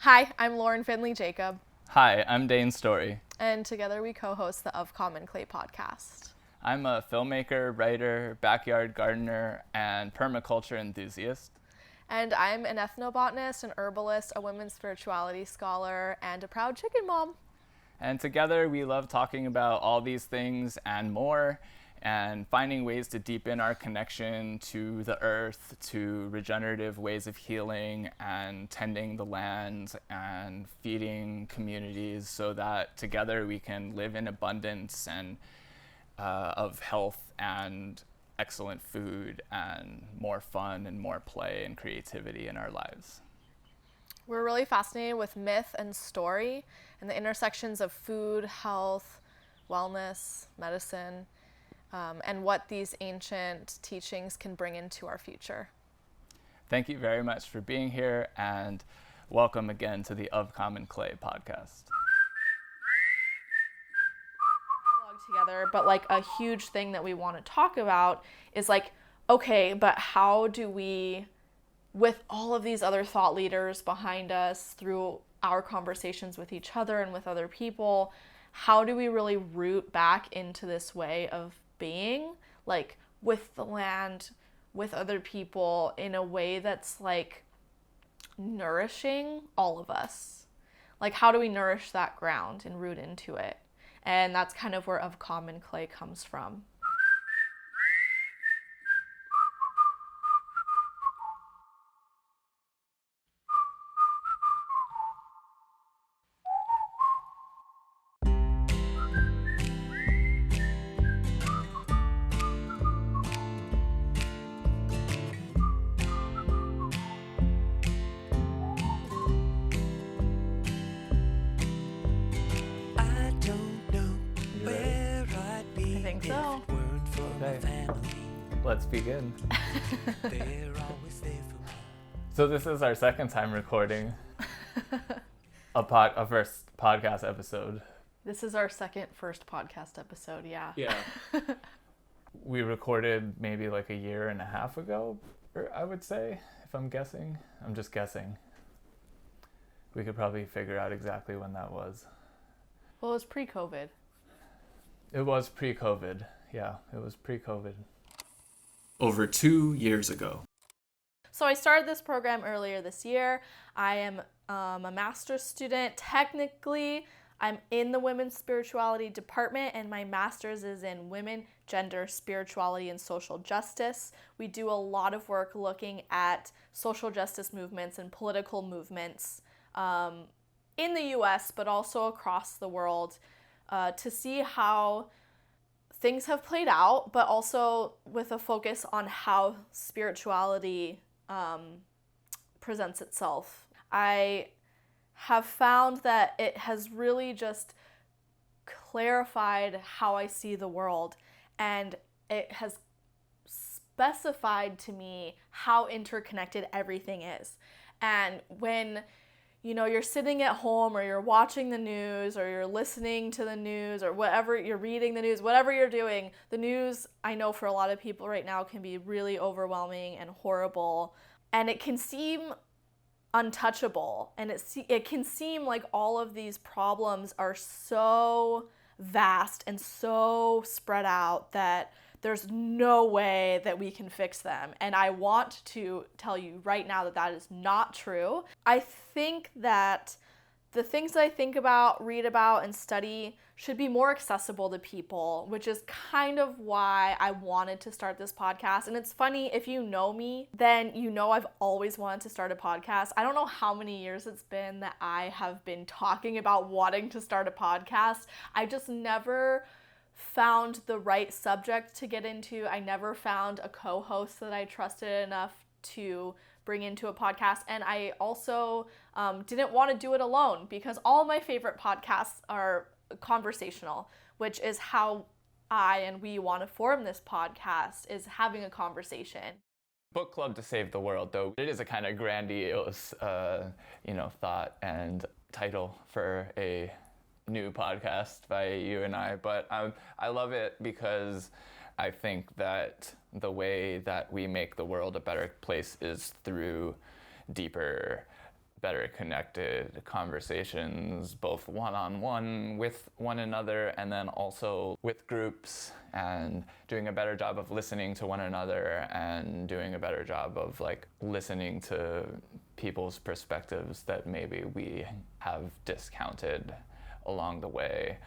Hi, I'm Lauren Finley Jacob, Hi, I'm Dane Story. and together we co-host the Of Common Clay podcast. I'm a filmmaker, writer, backyard gardener, and permaculture enthusiast. And I'm an ethnobotanist, an herbalist, a women's spirituality scholar, and a proud chicken mom. And together we love talking about all these things and more, and finding ways to deepen our connection to the earth, to regenerative ways of healing, and tending the land, and feeding communities so that together we can live in abundance and of health and excellent food and more fun and more play and creativity in our lives. We're really fascinated with myth and story and the intersections of food, health, wellness, medicine, and what these ancient teachings can bring into our future. Thank you very much for being here, and welcome again to the Of Common Clay podcast. Together, but like a huge thing that we want to talk about is like, okay, but how do we, with all of these other thought leaders behind us through our conversations with each other and with other people, how do we really root back into this way of being, like with the land, with other people, in a way that's like nourishing all of us? Like, how do we nourish that ground and root into it? And that's kind of where Of Common Clay comes from. Let's begin. So this is our second time recording a first podcast episode. This is our first podcast episode, yeah. Yeah. We recorded maybe like a year and a half ago, or I would say, if I'm guessing. I'm just guessing. We could probably figure out exactly when that was. Well, it was pre-COVID. It was pre-COVID. Yeah, it was pre-COVID. Over 2 years ago. So I started this program earlier this year. I am a master's student. Technically, I'm in the women's spirituality department, and my master's is in women, gender, spirituality, and social justice. We do a lot of work looking at social justice movements and political movements in the US, but also across the world, to see how things have played out, but also with a focus on how spirituality presents itself. I have found that it has really just clarified how I see the world, and it has specified to me how interconnected everything is. And when you're sitting at home, or you're watching the news, or you're listening to the news, or whatever, you're reading the news, whatever you're doing, the news, I know for a lot of people right now, can be really overwhelming and horrible, and it can seem untouchable, and it can seem like all of these problems are so vast and so spread out that there's no way that we can fix them. And I want to tell you right now that that is not true. I think that the things that I think about, read about, and study should be more accessible to people, which is kind of why I wanted to start this podcast. And it's funny, if you know me, then you know I've always wanted to start a podcast. I don't know how many years it's been that I have been talking about wanting to start a podcast. I just never found the right subject to get into. I never found a co-host that I trusted enough to bring into a podcast. And I also didn't want to do it alone, because all my favorite podcasts are conversational, which is how I and we want to form this podcast, is having a conversation. Book club to save the world, though. It is a kind of grandiose, thought and title for a new podcast by you and I, but I love it because I think that the way that we make the world a better place is through deeper better connected conversations, both one-on-one with one another and then also with groups, and doing a better job of listening to one another and doing a better job of like listening to people's perspectives that maybe we have discounted along the way,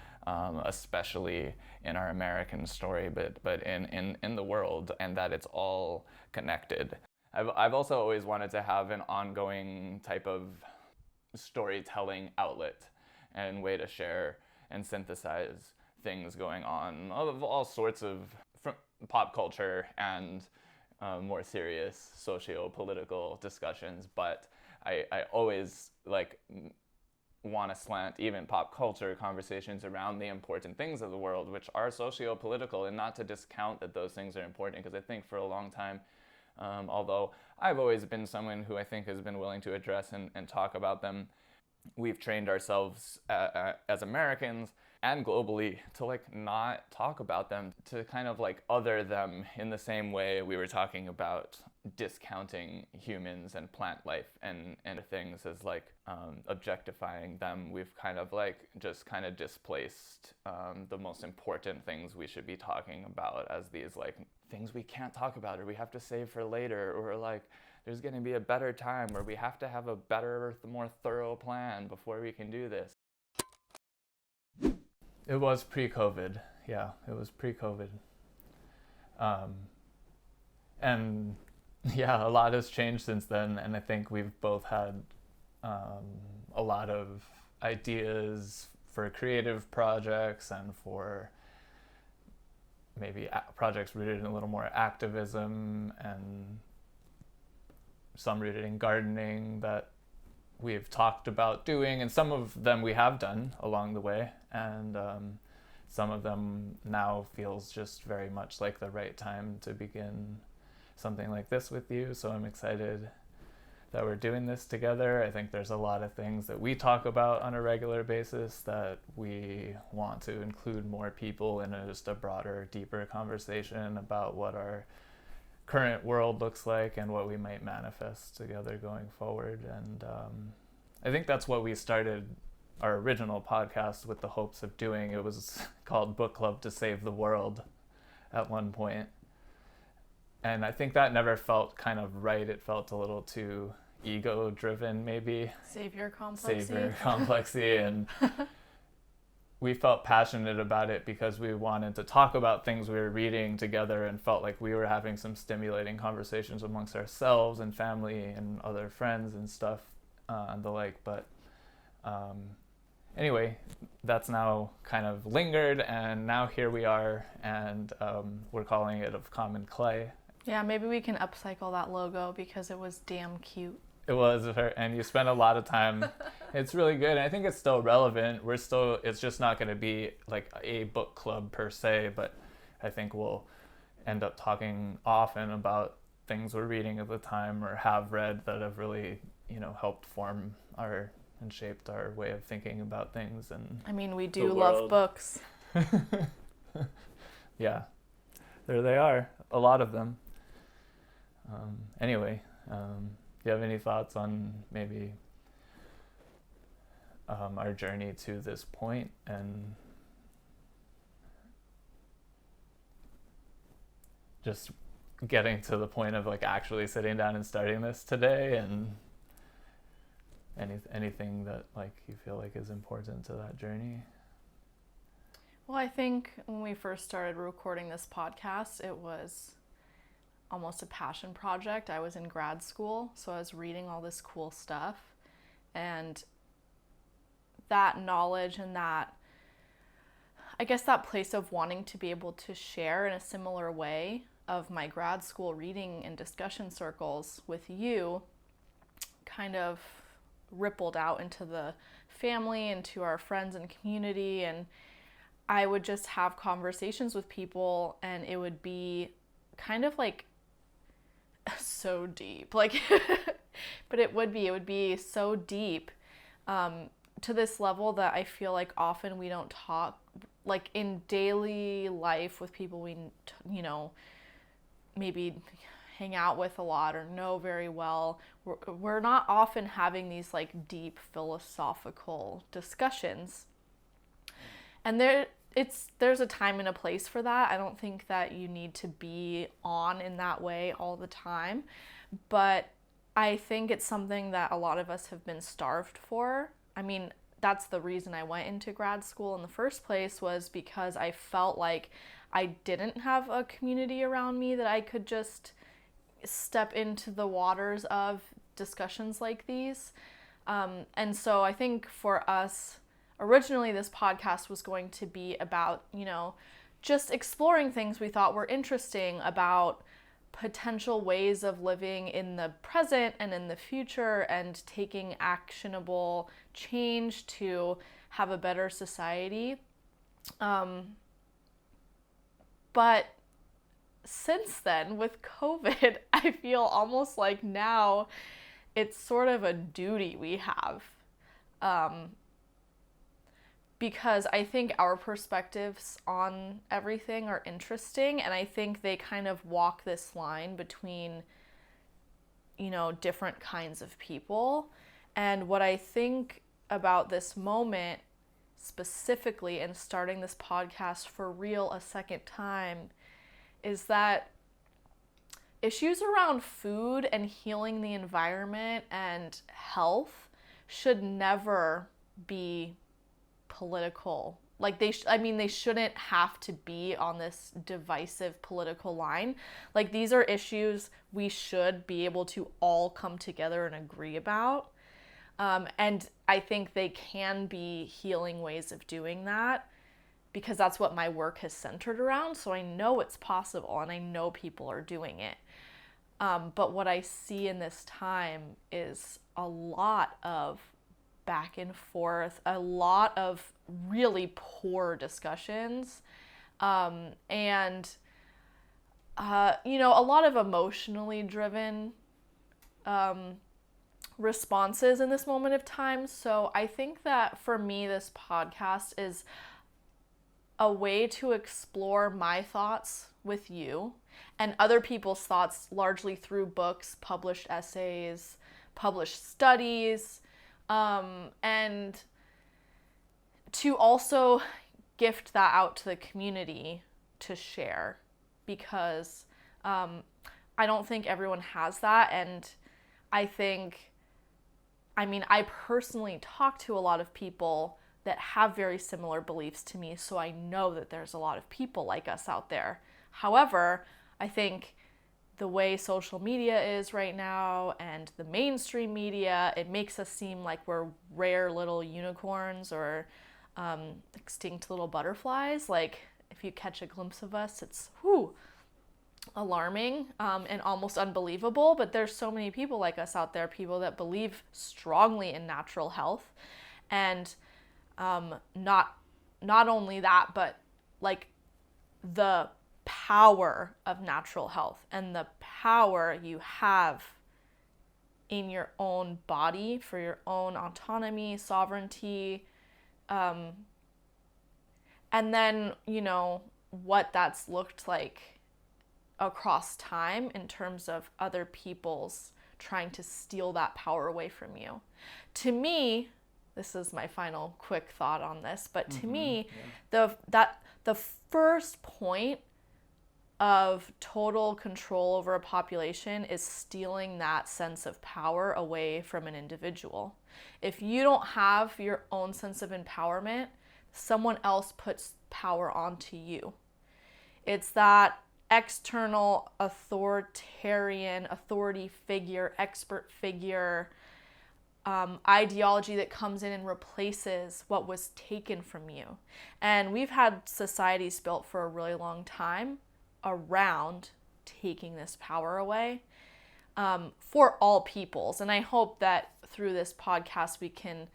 especially in our American story, but in the world, and that it's all connected. I've also always wanted to have an ongoing type of storytelling outlet and way to share and synthesize things going on of all sorts of from pop culture and more serious socio-political discussions. But I always like want to slant even pop culture conversations around the important things of the world, which are socio-political, and not to discount that those things are important, because I think for a long time, although I've always been someone who I think has been willing to address and talk about them, we've trained ourselves as Americans and globally to like not talk about them, to kind of like other them in the same way we were talking about discounting humans and plant life and things as like objectifying them. We've kind of like just kind of displaced the most important things we should be talking about as these like things we can't talk about or we have to save for later, or like there's going to be a better time where we have to have a better, more thorough plan before we can do this. It was pre-COVID. Yeah, it was pre-COVID. And yeah, a lot has changed since then, and I think we've both had a lot of ideas for creative projects and for maybe projects rooted in a little more activism, and some rooted in gardening that we've talked about doing, and some of them we have done along the way, and some of them now feels just very much like the right time to begin something like this with you. So I'm excited that we're doing this together. I think there's a lot of things that we talk about on a regular basis that we want to include more people in just a broader, deeper conversation about what our current world looks like and what we might manifest together going forward. And I think that's what we started our original podcast with the hopes of doing. It was called Book Club to Save the World at one point. And I think that never felt kind of right. It felt a little too ego-driven, maybe. Savior complexy. And we felt passionate about it because we wanted to talk about things we were reading together and felt like we were having some stimulating conversations amongst ourselves and family and other friends and stuff and the like. But anyway, that's now kind of lingered, and now here we are, and we're calling it Of Common Clay. Yeah, maybe we can upcycle that logo because it was damn cute. It was, and you spent a lot of time. It's really good, and I think it's still relevant. It's just not going to be like a book club per se, but I think we'll end up talking often about things we're reading at the time or have read that have really, helped form and shaped our way of thinking about things. And I mean, we do love books. Yeah, there they are, a lot of them. Anyway, do you have any thoughts on maybe our journey to this point and just getting to the point of like actually sitting down and starting this today, and anything that like you feel like is important to that journey? Well, I think when we first started recording this podcast, it was almost a passion project. I was in grad school, so I was reading all this cool stuff, and that knowledge and that, I guess, that place of wanting to be able to share in a similar way of my grad school reading and discussion circles with you kind of rippled out into the family and to our friends and community, and I would just have conversations with people, and it would be kind of like so deep, like but it would be so deep to this level that I feel like often we don't talk, like in daily life with people we maybe hang out with a lot or know very well. we're not often having these like deep philosophical discussions. And there's a time and a place for that. I don't think that you need to be on in that way all the time, but I think it's something that a lot of us have been starved for. I mean, that's the reason I went into grad school in the first place, was because I felt like I didn't have a community around me that I could just step into the waters of discussions like these. And so I think for us, originally this podcast was going to be about, just exploring things we thought were interesting about potential ways of living in the present and in the future and taking actionable change to have a better society. But since then, with COVID, I feel almost like now it's sort of a duty we have. Because I think our perspectives on everything are interesting, and I think they kind of walk this line between, different kinds of people. And what I think about this moment specifically, and starting this podcast for real a second time, is that issues around food and healing the environment and health should never be political. Like they shouldn't have to be on this divisive political line. Like, these are issues we should be able to all come together and agree about. And I think they can be healing ways of doing that, because that's what my work has centered around. So I know it's possible and I know people are doing it. But what I see in this time is a lot of back and forth, a lot of really poor discussions, and a lot of emotionally driven responses in this moment of time. So I think that for me, this podcast is a way to explore my thoughts with you and other people's thoughts, largely through books, published essays, published studies, and to also gift that out to the community to share, because I don't think everyone has that. And I personally talk to a lot of people that have very similar beliefs to me, so I know that there's a lot of people like us out there. However, I think the way social media is right now and the mainstream media, it makes us seem like we're rare little unicorns or extinct little butterflies. Like, if you catch a glimpse of us, it's alarming and almost unbelievable. But there's so many people like us out there, people that believe strongly in natural health, and not only that, but like the power of natural health and the power you have in your own body for your own autonomy, sovereignty, and then what that's looked like across time in terms of other people's trying to steal that power away from you. To me, this is my final quick thought on this, but to me, the first point of total control over a population is stealing that sense of power away from an individual. If you don't have your own sense of empowerment, someone else puts power onto you. It's that external authoritarian authority figure, expert figure, ideology that comes in and replaces what was taken from you. And we've had societies built for a really long time around taking this power away for all peoples. And I hope that through this podcast we can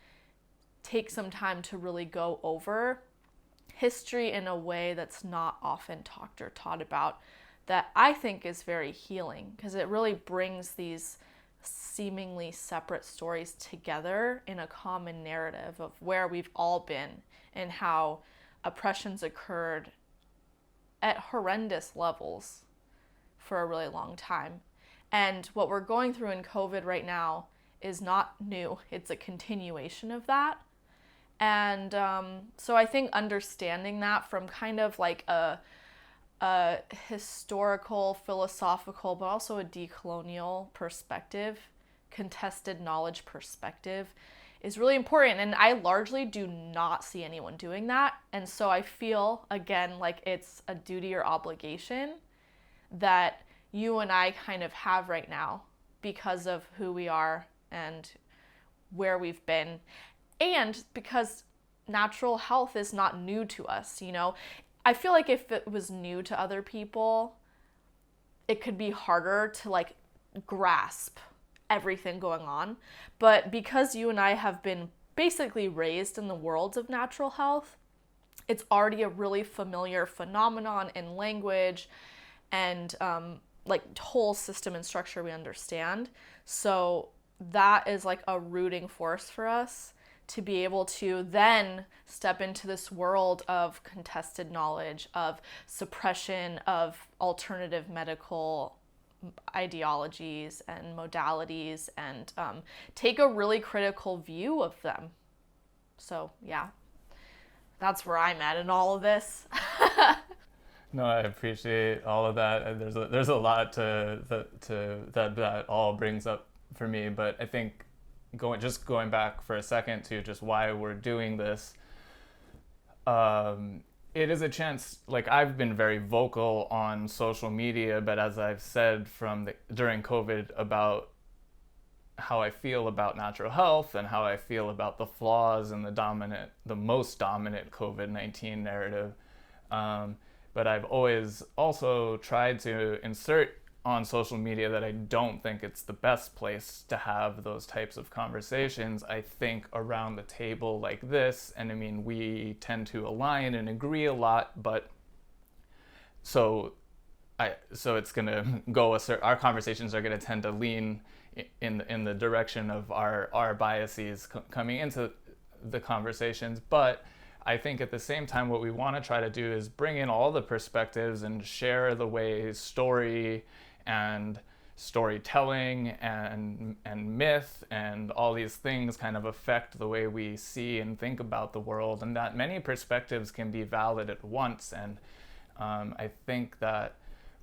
take some time to really go over history in a way that's not often talked or taught about, that I think is very healing, because it really brings these seemingly separate stories together in a common narrative of where we've all been and how oppressions occurred at horrendous levels for a really long time. And what we're going through in COVID right now is not new. It's a continuation of that. And so I think understanding that from kind of like a historical, philosophical, but also a decolonial perspective, contested knowledge perspective, is really important. And I largely do not see anyone doing that. And so I feel, again, like it's a duty or obligation that you and I kind of have right now because of who we are and where we've been. And because natural health is not new to us, you know. I feel like if it was new to other people, it could be harder to like grasp everything going on. But because you and I have been basically raised in the worlds of natural health, it's already a really familiar phenomenon in language and like whole system and structure we understand. So that is like a rooting force for us to be able to then step into this world of contested knowledge, of suppression of alternative medical ideologies and modalities, and take a really critical view of them. So yeah, that's where I'm at in all of this. No, I appreciate all of that. And there's a lot to that all brings up for me. But I think going back for a second to just why we're doing this, it is a chance. Like, I've been very vocal on social media, but as I've said during COVID about how I feel about natural health and how I feel about the flaws in the most dominant COVID-19 narrative. But I've always also tried to insert on social media that I don't think it's the best place to have those types of conversations. I think around the table like this, and I mean, we tend to align and agree a lot, but so it's gonna go our conversations are gonna tend to lean in the direction of our biases coming into the conversations. But I think at the same time, what we want to try to do is bring in all the perspectives and share the ways story and storytelling and myth and all these things kind of affect the way we see and think about the world, and that many perspectives can be valid at once. And I think that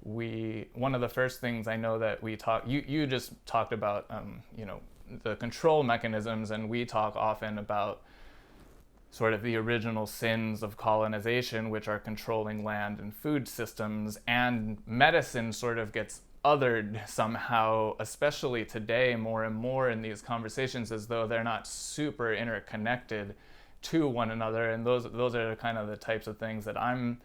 one of the first things I know that you just talked about, the control mechanisms, and we talk often about sort of the original sins of colonization, which are controlling land and food systems, and medicine sort of gets othered somehow, especially today, more and more in these conversations, as though they're not super interconnected to one another. And those are kind of the types of things that I'm,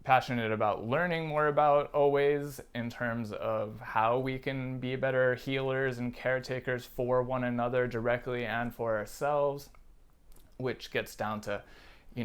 passionate about learning more about always, in terms of how we can be better healers and caretakers for one another directly and for ourselves, which gets down to,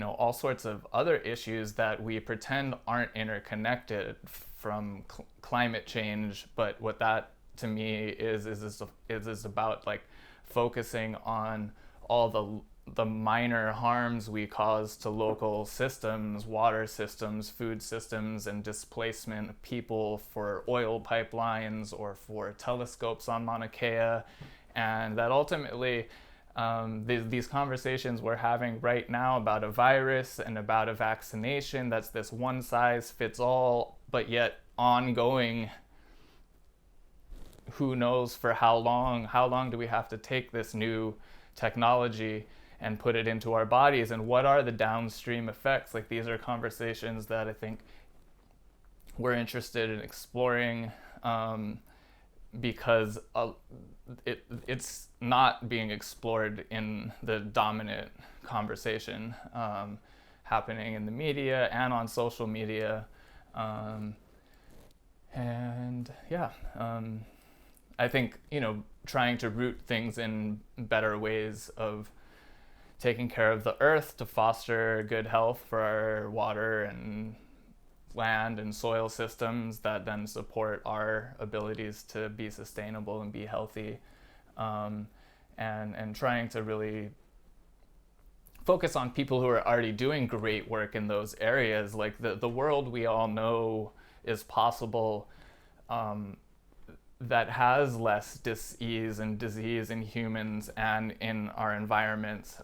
all sorts of other issues that we pretend aren't interconnected, from climate change. But what that to me is about like focusing on all the minor harms we cause to local systems, water systems, food systems, and displacement of people for oil pipelines or for telescopes on Mauna Kea. And that ultimately, these conversations we're having right now about a virus and about a vaccination, that's this one size fits all, but yet ongoing, who knows for how long do we have to take this new technology and put it into our bodies, and what are the downstream effects? Like, these are conversations that I think we're interested in exploring, because it's not being explored in the dominant conversation happening in the media and on social media. I think, trying to root things in better ways of taking care of the earth to foster good health for our water and land and soil systems that then support our abilities to be sustainable and be healthy, and trying to really focus on people who are already doing great work in those areas. Like the world we all know is possible that has less dis-ease and disease in humans and in our environment.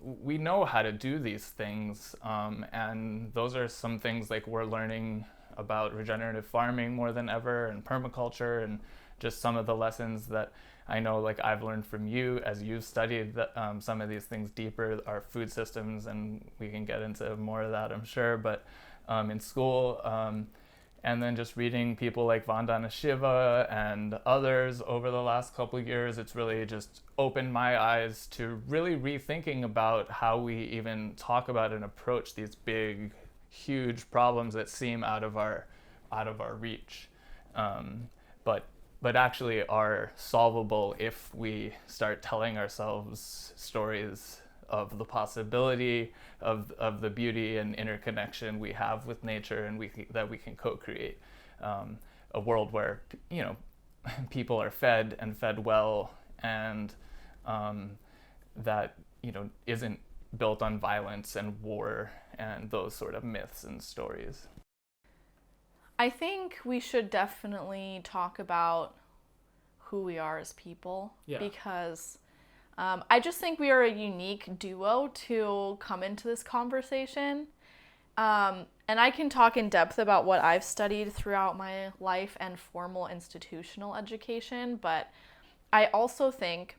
We know how to do these things, and those are some things like we're learning about regenerative farming more than ever, and permaculture, and just some of the lessons that I know like I've learned from you as you've studied some of these things deeper, our food systems, and we can get into more of that, I'm sure, but in school. And then just reading people like Vandana Shiva and others over the last couple of years, it's really just opened my eyes to really rethinking about how we even talk about and approach these big, huge problems that seem out of our reach, but actually are solvable if we start telling ourselves stories of the possibility of the beauty and interconnection we have with nature, and that we can co-create a world where people are fed and fed well, and that isn't built on violence and war and those sort of myths and stories. I think we should definitely talk about who we are as people, because I just think we are a unique duo to come into this conversation. And I can talk in depth about what I've studied throughout my life and formal institutional education, but I also think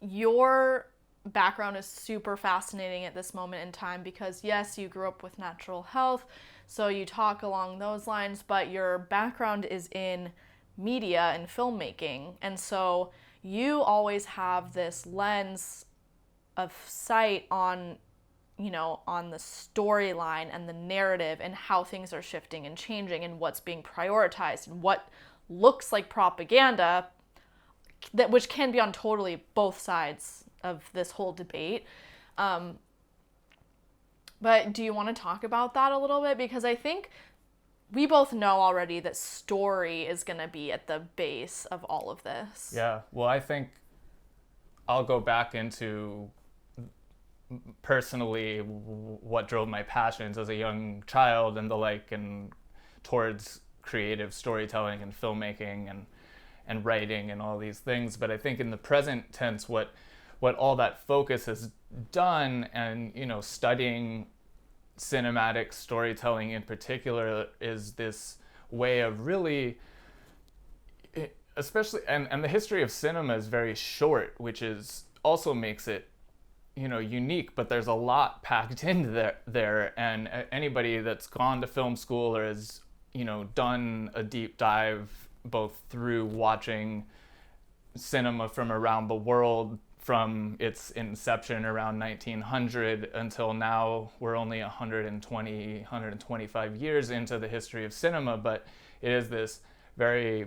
your background is super fascinating at this moment in time, because yes, you grew up with natural health, so you talk along those lines, but your background is in media and filmmaking, and so you always have this lens of sight on the storyline and the narrative and how things are shifting and changing and what's being prioritized and what looks like propaganda, which can be on totally both sides of this whole debate. But do you want to talk about that a little bit? Because I think we both know already that story is going to be at the base of all of this. Yeah, well, I think I'll go back into personally what drove my passions as a young child and the like, and towards creative storytelling and filmmaking and writing and all these things. But I think in the present tense, what all that focus has done, and studying cinematic storytelling in particular, is this way of really, especially, and the history of cinema is very short, which is also makes it unique, but there's a lot packed into there, and anybody that's gone to film school or has done a deep dive both through watching cinema from around the world from its inception around 1900 until now, we're only 125 years into the history of cinema, but it is this very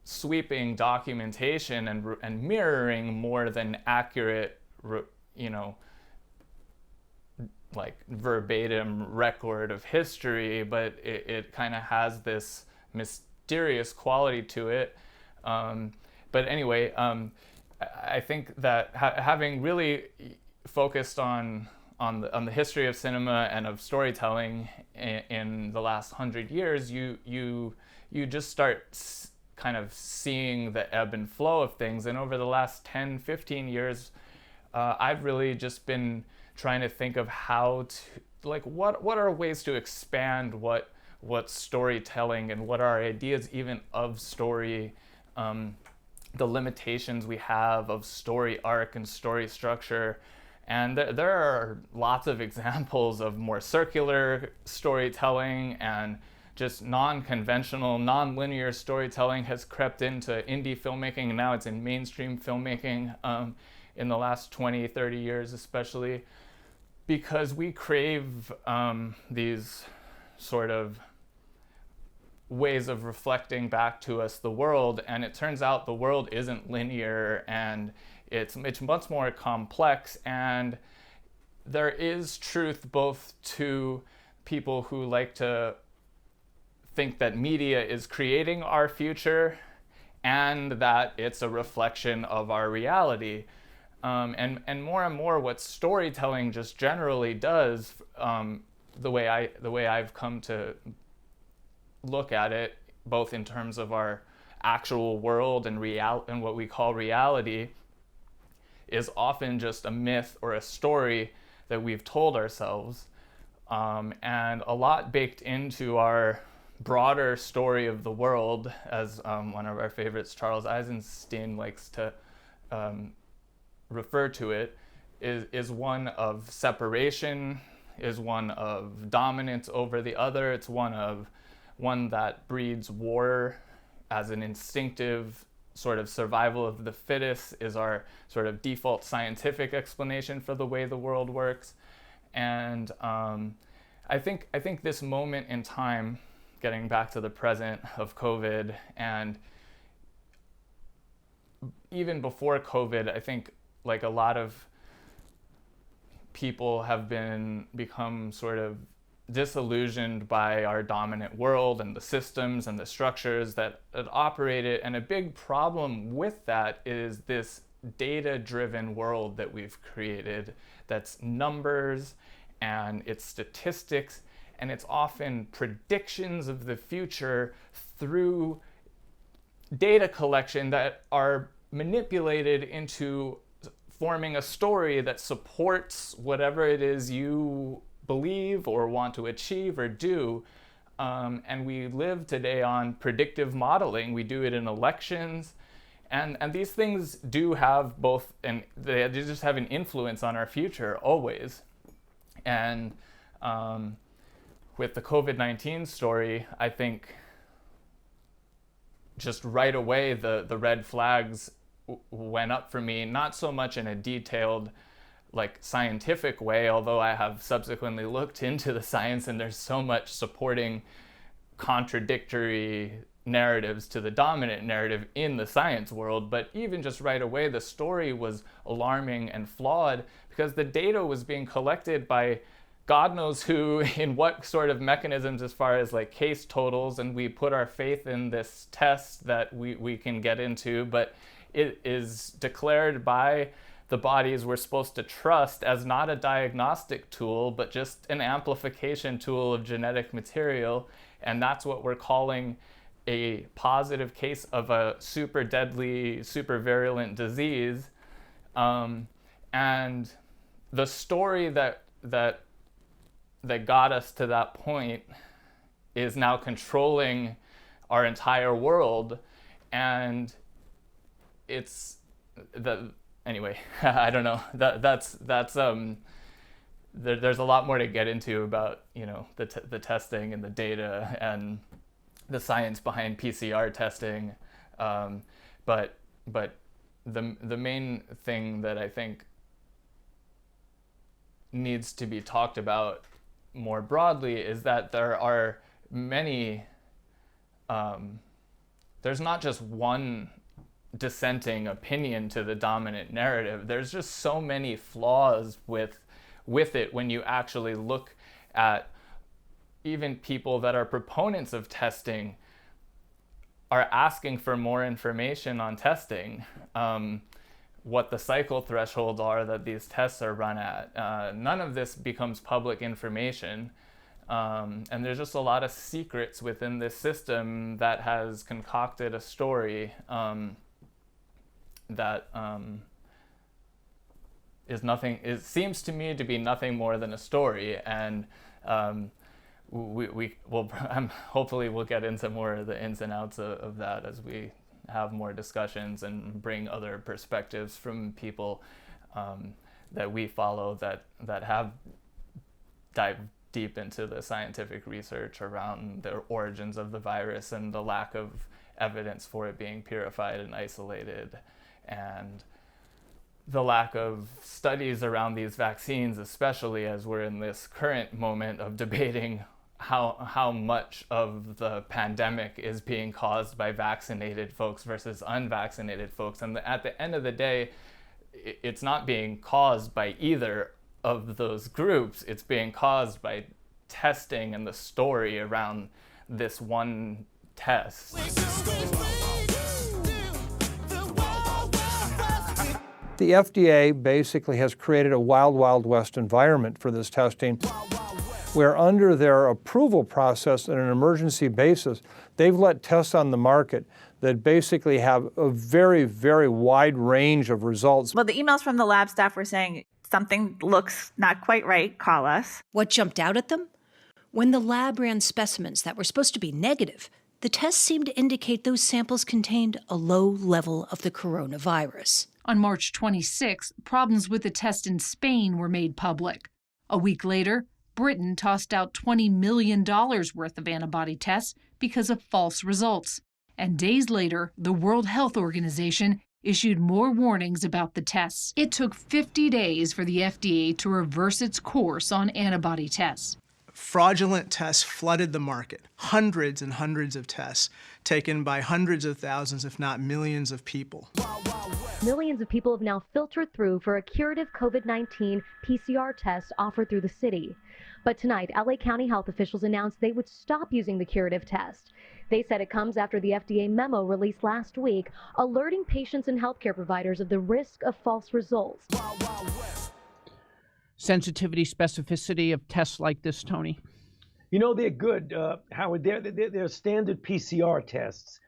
sweeping documentation and mirroring more than accurate verbatim record of history, but it kind of has this mysterious quality to it. But anyway, I think that having really focused on the history of cinema and of storytelling in the last 100 years, you just start kind of seeing the ebb and flow of things. And over the last 10, 15 years, I've really just been trying to think of how to, what are ways to expand what storytelling and what are our ideas even of story, the limitations we have of story arc and story structure. And there are lots of examples of more circular storytelling, and just non-conventional, non-linear storytelling has crept into indie filmmaking, and now it's in mainstream filmmaking in the last 20, 30 years especially, because we crave these sort of ways of reflecting back to us the world. And it turns out the world isn't linear, and it's much more complex, and there is truth both to people who like to think that media is creating our future and that it's a reflection of our reality. And more what storytelling just generally does, the way I've come to look at it, both in terms of our actual world and and what we call reality, is often just a myth or a story that we've told ourselves, and a lot baked into our broader story of the world, as one of our favorites, Charles Eisenstein, likes to refer to it, is one of separation, is one of dominance over the other. It's one that breeds war as an instinctive sort of survival of the fittest, is our sort of default scientific explanation for the way the world works. And I think this moment in time, getting back to the present of COVID, and even before COVID, I think like a lot of people have become sort of disillusioned by our dominant world and the systems and the structures that operate it. And a big problem with that is this data-driven world that we've created, that's numbers and it's statistics, and it's often predictions of the future through data collection that are manipulated into forming a story that supports whatever it is you believe or want to achieve or do. And we live today on predictive modeling. We do it in elections. And these things do have both, and they just have an influence on our future always. And with the COVID-19 story, I think just right away the red flags went up for me, not so much in a detailed like scientific way, although I have subsequently looked into the science and there's so much supporting contradictory narratives to the dominant narrative in the science world. But even just right away, the story was alarming and flawed because the data was being collected by God knows who, in what sort of mechanisms as far as like case totals, and we put our faith in this test that we can get into, but it is declared by the bodies we're supposed to trust as not a diagnostic tool, but just an amplification tool of genetic material. And that's what we're calling a positive case of a super deadly, super virulent disease. And the story that got us to that point is now controlling our entire world. And it's anyway, I don't know. That's there's a lot more to get into about, you know, the testing and the data and the science behind PCR testing. But the main thing that I think needs to be talked about more broadly is that there are many. There's not just one dissenting opinion to the dominant narrative. There's just so many flaws with it when you actually look at even people that are proponents of testing are asking for more information on testing, what the cycle thresholds are that these tests are run at. None of this becomes public information. And there's just a lot of secrets within this system that has concocted a story that is nothing. It seems to me to be nothing more than a story, and hopefully we'll get into more of the ins and outs of that as we have more discussions and bring other perspectives from people that we follow that have dived deep into the scientific research around the origins of the virus and the lack of evidence for it being purified and isolated, and the lack of studies around these vaccines, especially as we're in this current moment of debating how much of the pandemic is being caused by vaccinated folks versus unvaccinated folks. And at the end of the day, it's not being caused by either of those groups. It's being caused by testing and the story around this one test. The FDA basically has created a wild, wild west environment for this testing, where under their approval process on an emergency basis, they've let tests on the market that basically have a very, very wide range of results. Well, the emails from the lab staff were saying something looks not quite right, call us. What jumped out at them? When the lab ran specimens that were supposed to be negative, the tests seemed to indicate those samples contained a low level of the coronavirus. On March 26, problems with the test in Spain were made public. A week later, Britain tossed out $20 million worth of antibody tests because of false results. And days later, the World Health Organization issued more warnings about the tests. It took 50 days for the FDA to reverse its course on antibody tests. Fraudulent tests flooded the market. Hundreds and hundreds of tests taken by hundreds of thousands, if not millions of people. Millions of people have now filtered through for a curative COVID-19 PCR test offered through the city. But tonight, LA County health officials announced they would stop using the curative test. They said it comes after the FDA memo released last week, alerting patients and healthcare providers of the risk of false results. Sensitivity, specificity of tests like this, Tony? You know, they're good, Howard. They're standard PCR tests.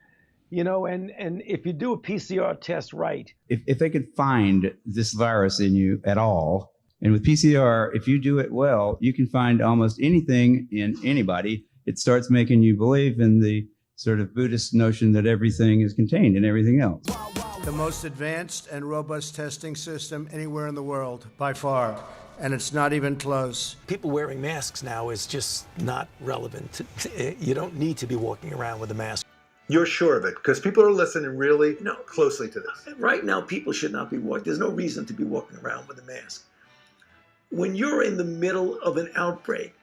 You know, and if you do a PCR test right. If they could find this virus in you at all, and with PCR, if you do it well, you can find almost anything in anybody. It starts making you believe in the sort of Buddhist notion that everything is contained in everything else. The most advanced and robust testing system anywhere in the world, by far. And it's not even close. People wearing masks now is just not relevant. You don't need to be walking around with a mask. You're sure of it, because people are listening really closely to this. Right now, people should not be walking. There's no reason to be walking around with a mask. When you're in the middle of an outbreak,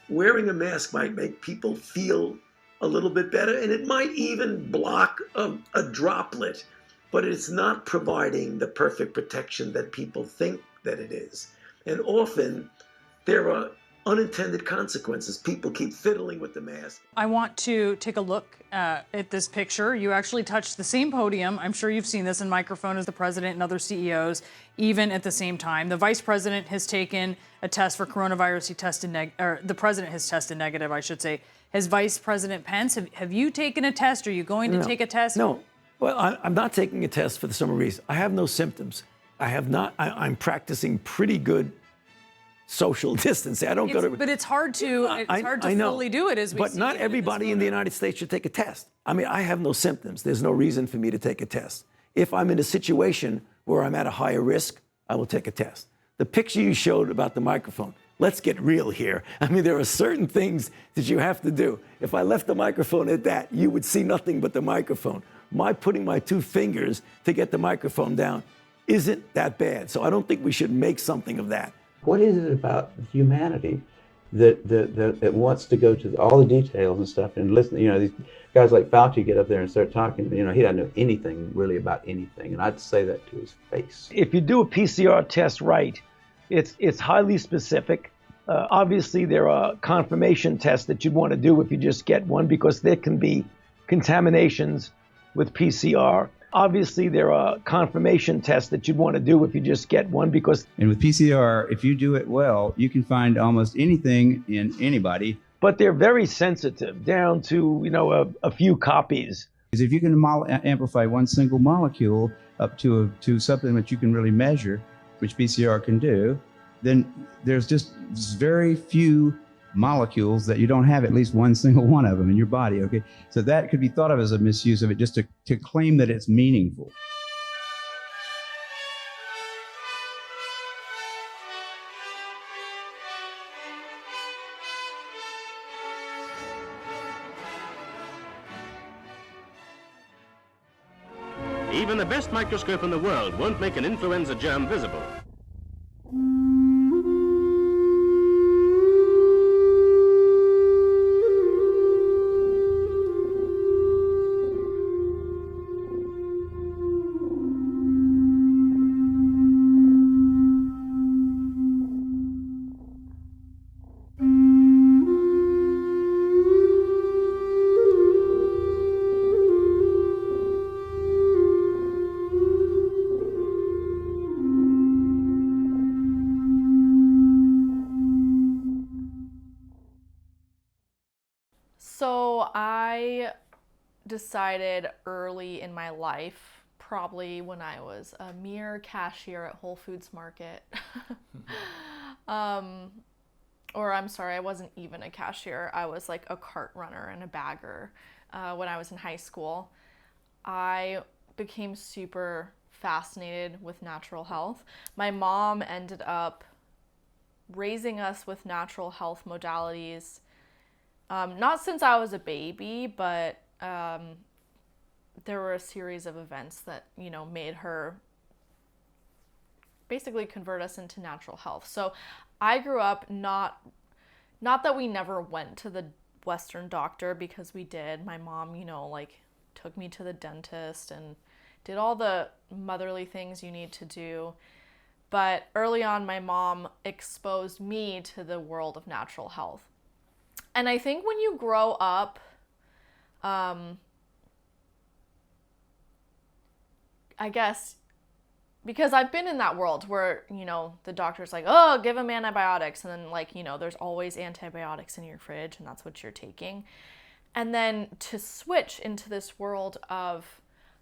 wearing a mask might make people feel a little bit better, and it might even block a droplet, but it's not providing the perfect protection that people think that it is. And often, there are unintended consequences. People keep fiddling with the mask. I want to take a look at this picture. You actually touched the same podium. I'm sure you've seen this in microphone as the president and other CEOs, even at the same time. The vice president has taken a test for coronavirus. He tested the president has tested negative, I should say. Has Vice President Pence, have you taken a test? Are you going to take a test? No. Well, I'm not taking a test for the summer reason. I have no symptoms. I'm practicing pretty good social distancing. I don't go to. But it's hard to fully do it as we see. But not everybody in the United States should take a test. I mean, I have no symptoms. There's no reason for me to take a test. If I'm in a situation where I'm at a higher risk, I will take a test. The picture you showed about the microphone, let's get real here. I mean, there are certain things that you have to do. If I left the microphone at that, you would see nothing but the microphone. My putting my 2 fingers to get the microphone down isn't that bad. So I don't think we should make something of that. What is it about humanity that wants to go to all the details and stuff and listen? You know, these guys like Fauci get up there and start talking. You know, he doesn't know anything really about anything, and I'd say that to his face. If you do a PCR test right, it's highly specific. Obviously, there are confirmation tests that you'd want to do if you just get one, because there can be contaminations with PCR. Obviously, there are confirmation tests that you'd want to do if you just get one, because. And with PCR, if you do it well, you can find almost anything in anybody. But they're very sensitive, down to, you know, a few copies. Because if you can amplify one single molecule up to something that you can really measure, which PCR can do, then there's just very few molecules that you don't have at least one single one of them in your body, okay? So that could be thought of as a misuse of it, just to claim that it's meaningful. Even the best microscope in the world won't make an influenza germ visible. So I decided early in my life, probably when I was a mere cashier at Whole Foods Market. Or I'm sorry, I wasn't even a cashier. I was like a cart runner and a bagger when I was in high school. I became super fascinated with natural health. My mom ended up raising us with natural health modalities, not since I was a baby, but there were a series of events that, you know, made her basically convert us into natural health. So I grew up not that we never went to the Western doctor, because we did. My mom, you know, like took me to the dentist and did all the motherly things you need to do. But early on, my mom exposed me to the world of natural health. And I think when you grow up, I guess, because I've been in that world where, you know, the doctor's like, oh, give him antibiotics. And then, like, you know, there's always antibiotics in your fridge and that's what you're taking. And then to switch into this world of,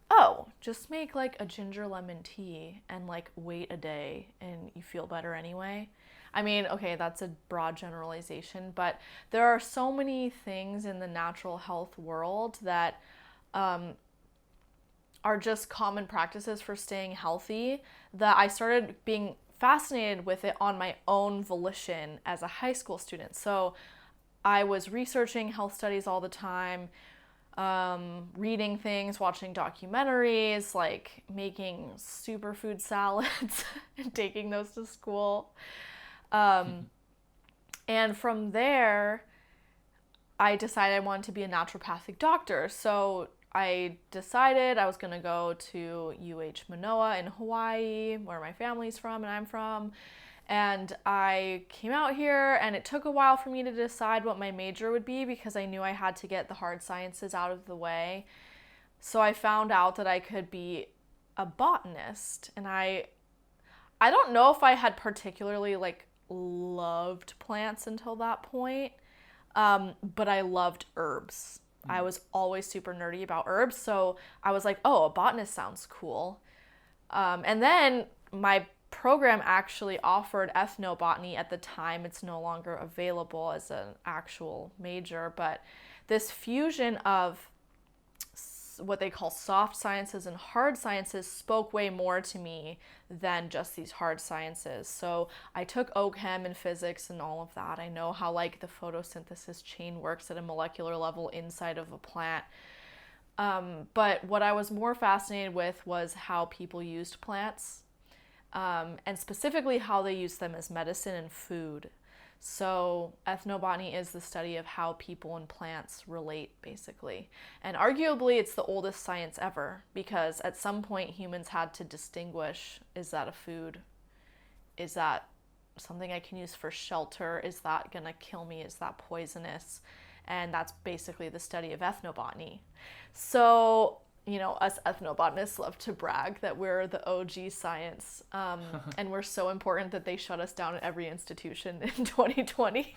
oh, just make like a ginger lemon tea and like wait a day and you feel better anyway. I mean, okay, that's a broad generalization, but there are so many things in the natural health world that are just common practices for staying healthy that I started being fascinated with it on my own volition as a high school student. So I was researching health studies all the time, reading things, watching documentaries, like making superfood salads and taking those to school. And from there, I decided I wanted to be a naturopathic doctor. So I decided I was going to go to UH Manoa in Hawaii, where my family's from and I'm from. And I came out here, and it took a while for me to decide what my major would be because I knew I had to get the hard sciences out of the way. So I found out that I could be a botanist, and I don't know if I had particularly like loved plants until that point, but I loved herbs. I was always super nerdy about herbs, so I was like, oh, a botanist sounds cool. And then my program actually offered ethnobotany at the time. It's no longer available as an actual major, but this fusion of what they call soft sciences and hard sciences spoke way more to me than just these hard sciences. So I took OChem and physics and all of that. I know how like the photosynthesis chain works at a molecular level inside of a plant. But what I was more fascinated with was how people used plants, and specifically how they use them as medicine and food. So ethnobotany is the study of how people and plants relate, basically. And arguably it's the oldest science ever, because at some point humans had to distinguish, is that a food? Is that something I can use for shelter? Is that gonna kill me? Is that poisonous? And that's basically the study of ethnobotany. So, you know, us ethnobotanists love to brag that we're the OG science, and we're so important that they shut us down at every institution in 2020.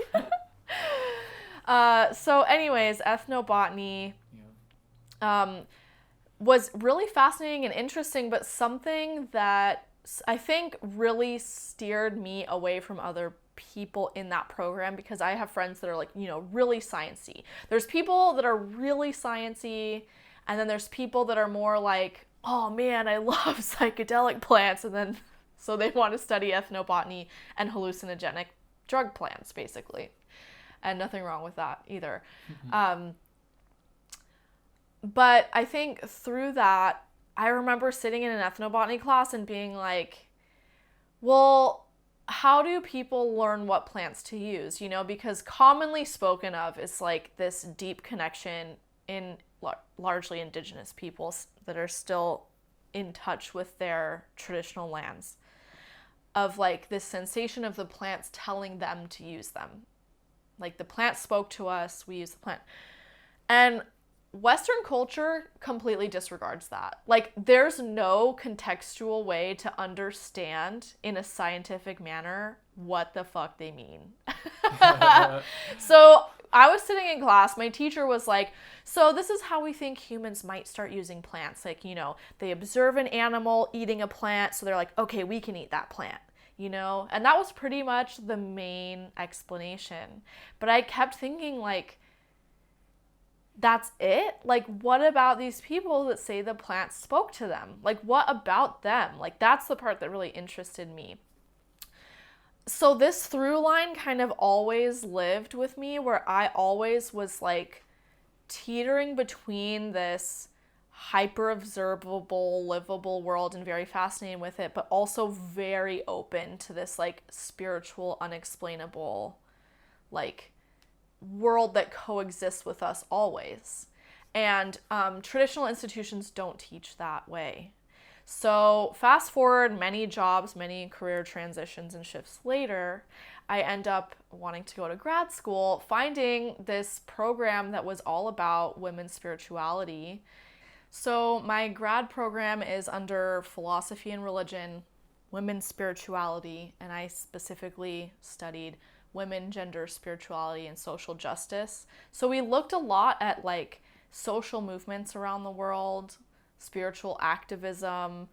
So anyways, ethnobotany was really fascinating and interesting, but something that I think really steered me away from other people in that program, because I have friends that are like, you know, really sciencey. There's people that are really sciencey, and then there's people that are more like, oh man, I love psychedelic plants. And then, so they want to study ethnobotany and hallucinogenic drug plants, basically. And nothing wrong with that either. But I think through that, I remember sitting in an ethnobotany class and being like, well, how do people learn what plants to use? You know, because commonly spoken of is like this deep connection in largely indigenous peoples that are still in touch with their traditional lands, of like this sensation of the plants telling them to use them. Like the plant spoke to us, we use the plant. And Western culture completely disregards that. Like there's no contextual way to understand in a scientific manner what the fuck they mean. So I was sitting in class, my teacher was like, so this is how we think humans might start using plants. Like, you know, they observe an animal eating a plant, so they're like, okay, we can eat that plant, you know? And that was pretty much the main explanation. But I kept thinking, like, that's it? Like, what about these people that say the plants spoke to them? Like, what about them? Like, that's the part that really interested me. So this through line kind of always lived with me, where I always was like teetering between this hyper observable, livable world and very fascinated with it, but also very open to this like spiritual, unexplainable, like world that coexists with us always. And traditional institutions don't teach that way. So fast forward many jobs, many career transitions and shifts later, I end up wanting to go to grad school, finding this program that was all about women's spirituality. So my grad program is under philosophy and religion, women's spirituality, and I specifically studied women, gender, spirituality, and social justice. So we looked a lot at like social movements around the world, spiritual activism,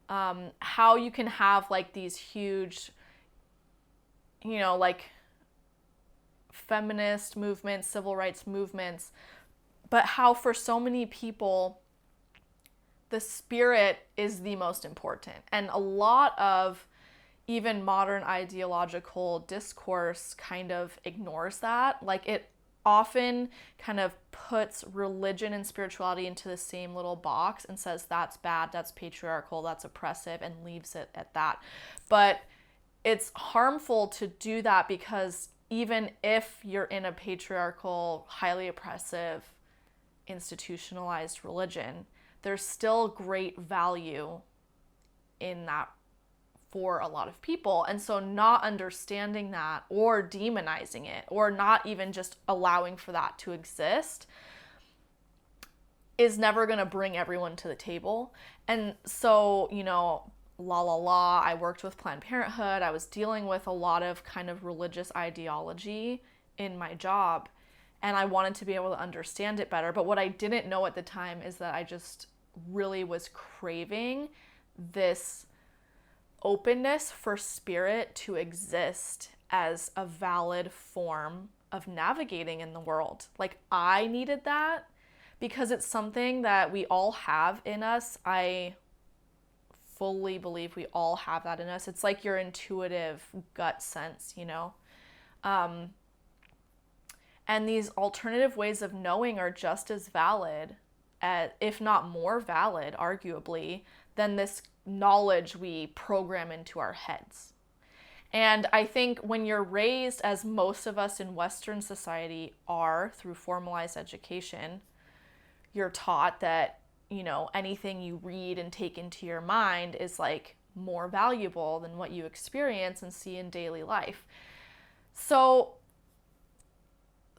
how you can have like these huge, you know, like feminist movements, civil rights movements, but how for so many people, the spirit is the most important. And a lot of even modern ideological discourse kind of ignores that. Like it often kind of puts religion and spirituality into the same little box and says that's bad, that's patriarchal, that's oppressive, and leaves it at that. But it's harmful to do that, because even if you're in a patriarchal, highly oppressive, institutionalized religion, there's still great value in that for a lot of people. And so not understanding that or demonizing it or not even just allowing for that to exist is never going to bring everyone to the table. And so, you know, I worked with Planned Parenthood. I was dealing with a lot of kind of religious ideology in my job, and I wanted to be able to understand it better. But what I didn't know at the time is that I just really was craving this openness for spirit to exist as a valid form of navigating in the world. Like I needed that because it's something that we all have in us. I fully believe we all have that in us. It's like your intuitive gut sense, you know? And these alternative ways of knowing are just as valid, if not more valid, arguably, than this knowledge we program into our heads. And I think when you're raised, as most of us in Western society are, through formalized education, you're taught that, you know, anything you read and take into your mind is like more valuable than what you experience and see in daily life. So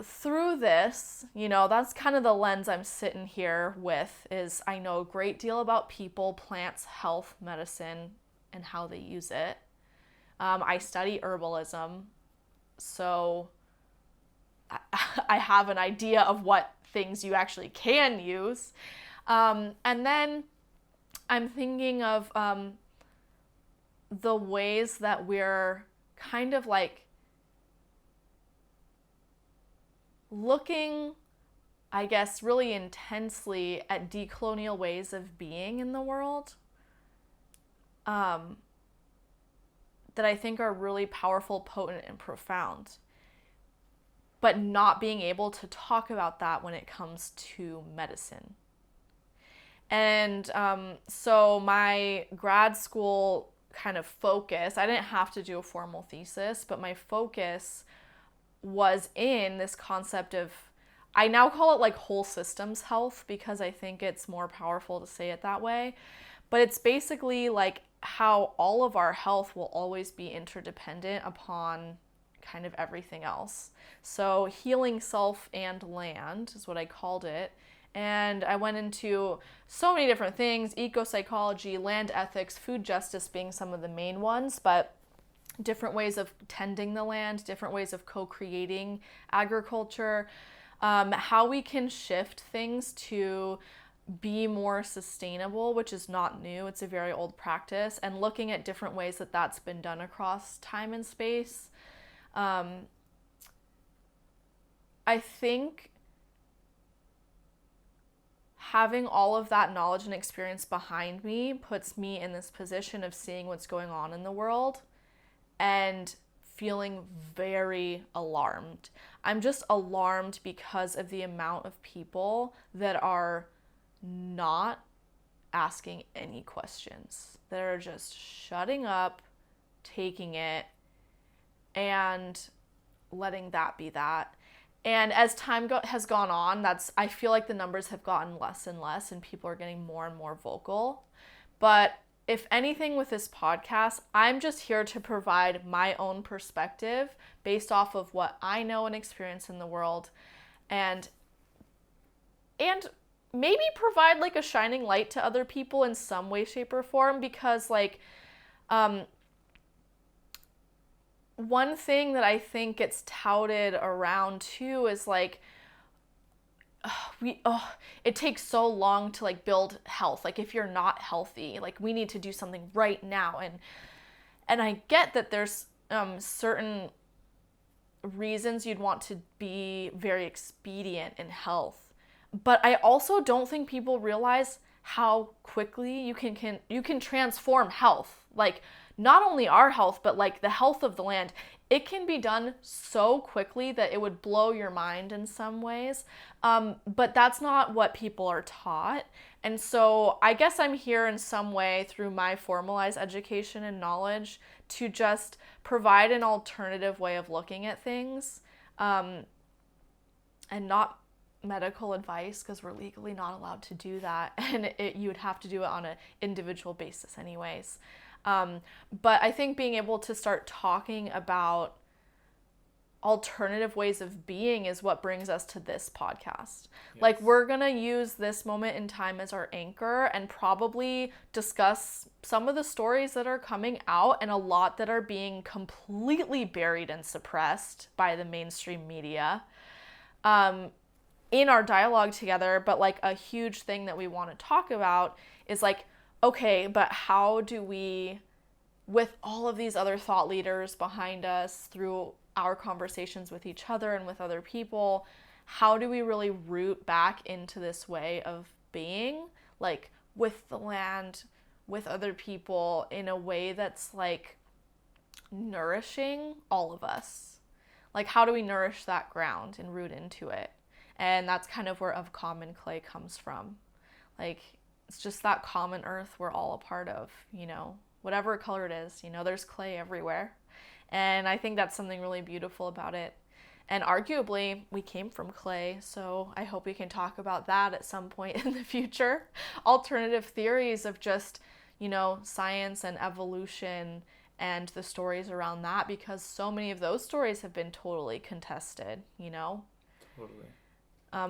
through this, you know, that's kind of the lens I'm sitting here with, is I know a great deal about people, plants, health, medicine, and how they use it. I study herbalism, so I have an idea of what things you actually can use. And then I'm thinking of the ways that we're kind of like looking, I guess, really intensely at decolonial ways of being in the world, that I think are really powerful, potent, and profound, but not being able to talk about that when it comes to medicine. And so my grad school kind of focus, I didn't have to do a formal thesis, but my focus was in this concept of, I now call it like whole systems health, because I think it's more powerful to say it that way. But it's basically like how all of our health will always be interdependent upon kind of everything else. So healing self and land is what I called it. And I went into so many different things, eco-psychology, land ethics, food justice being some of the main ones. But different ways of tending the land, different ways of co-creating agriculture, how we can shift things to be more sustainable, which is not new. It's a very old practice, and looking at different ways that that's been done across time and space. I think having all of that knowledge and experience behind me puts me in this position of seeing what's going on in the world and feeling very alarmed. I'm just alarmed because of the amount of people that are not asking any questions, that are just shutting up, taking it, and letting that be that. And as time has gone on, I feel like the numbers have gotten less and less, and people are getting more and more vocal. But if anything with this podcast, I'm just here to provide my own perspective based off of what I know and experience in the world, and maybe provide like a shining light to other people in some way, shape, or form, because like one thing that I think gets touted around too is like it takes so long to like build health. Like if you're not healthy, like we need to do something right now. And I get that there's certain reasons you'd want to be very expedient in health, but I also don't think people realize how quickly you can transform health. Like not only our health, but like the health of the land. It can be done so quickly that it would blow your mind in some ways. But that's not what people are taught. And so I guess I'm here in some way through my formalized education and knowledge to just provide an alternative way of looking at things, and not medical advice, because we're legally not allowed to do that. And you would have to do it on an individual basis anyways. But I think being able to start talking about alternative ways of being is what brings us to this podcast. Yes. Like we're gonna use this moment in time as our anchor and probably discuss some of the stories that are coming out, and a lot that are being completely buried and suppressed by the mainstream media in our dialogue together. But like a huge thing that we want to talk about is like, okay, but how do we, with all of these other thought leaders behind us, through our conversations with each other and with other people, how do we really root back into this way of being, like with the land, with other people, in a way that's like nourishing all of us? Like how do we nourish that ground and root into it? And that's kind of where Of Common Clay comes from. Like it's just that common earth we're all a part of, you know, whatever color it is, you know, there's clay everywhere. And I think that's something really beautiful about it. And arguably, we came from clay, so I hope we can talk about that at some point in the future. Alternative theories of just, you know, science and evolution and the stories around that, because so many of those stories have been totally contested, you know? Totally.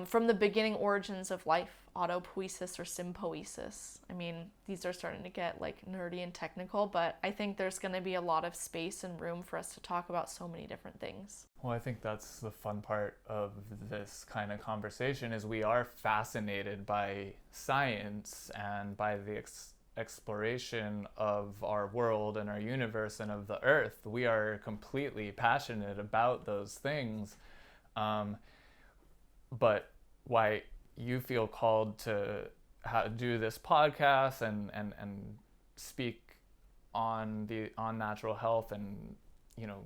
From the beginning origins of life, autopoiesis or sympoiesis. I mean, these are starting to get like nerdy and technical, but I think there's going to be a lot of space and room for us to talk about so many different things. Well, I think that's the fun part of this kind of conversation, is we are fascinated by science and by the exploration of our world and our universe and of the earth. We are completely passionate about those things. But why you feel called to do this podcast and speak on natural health, and, you know,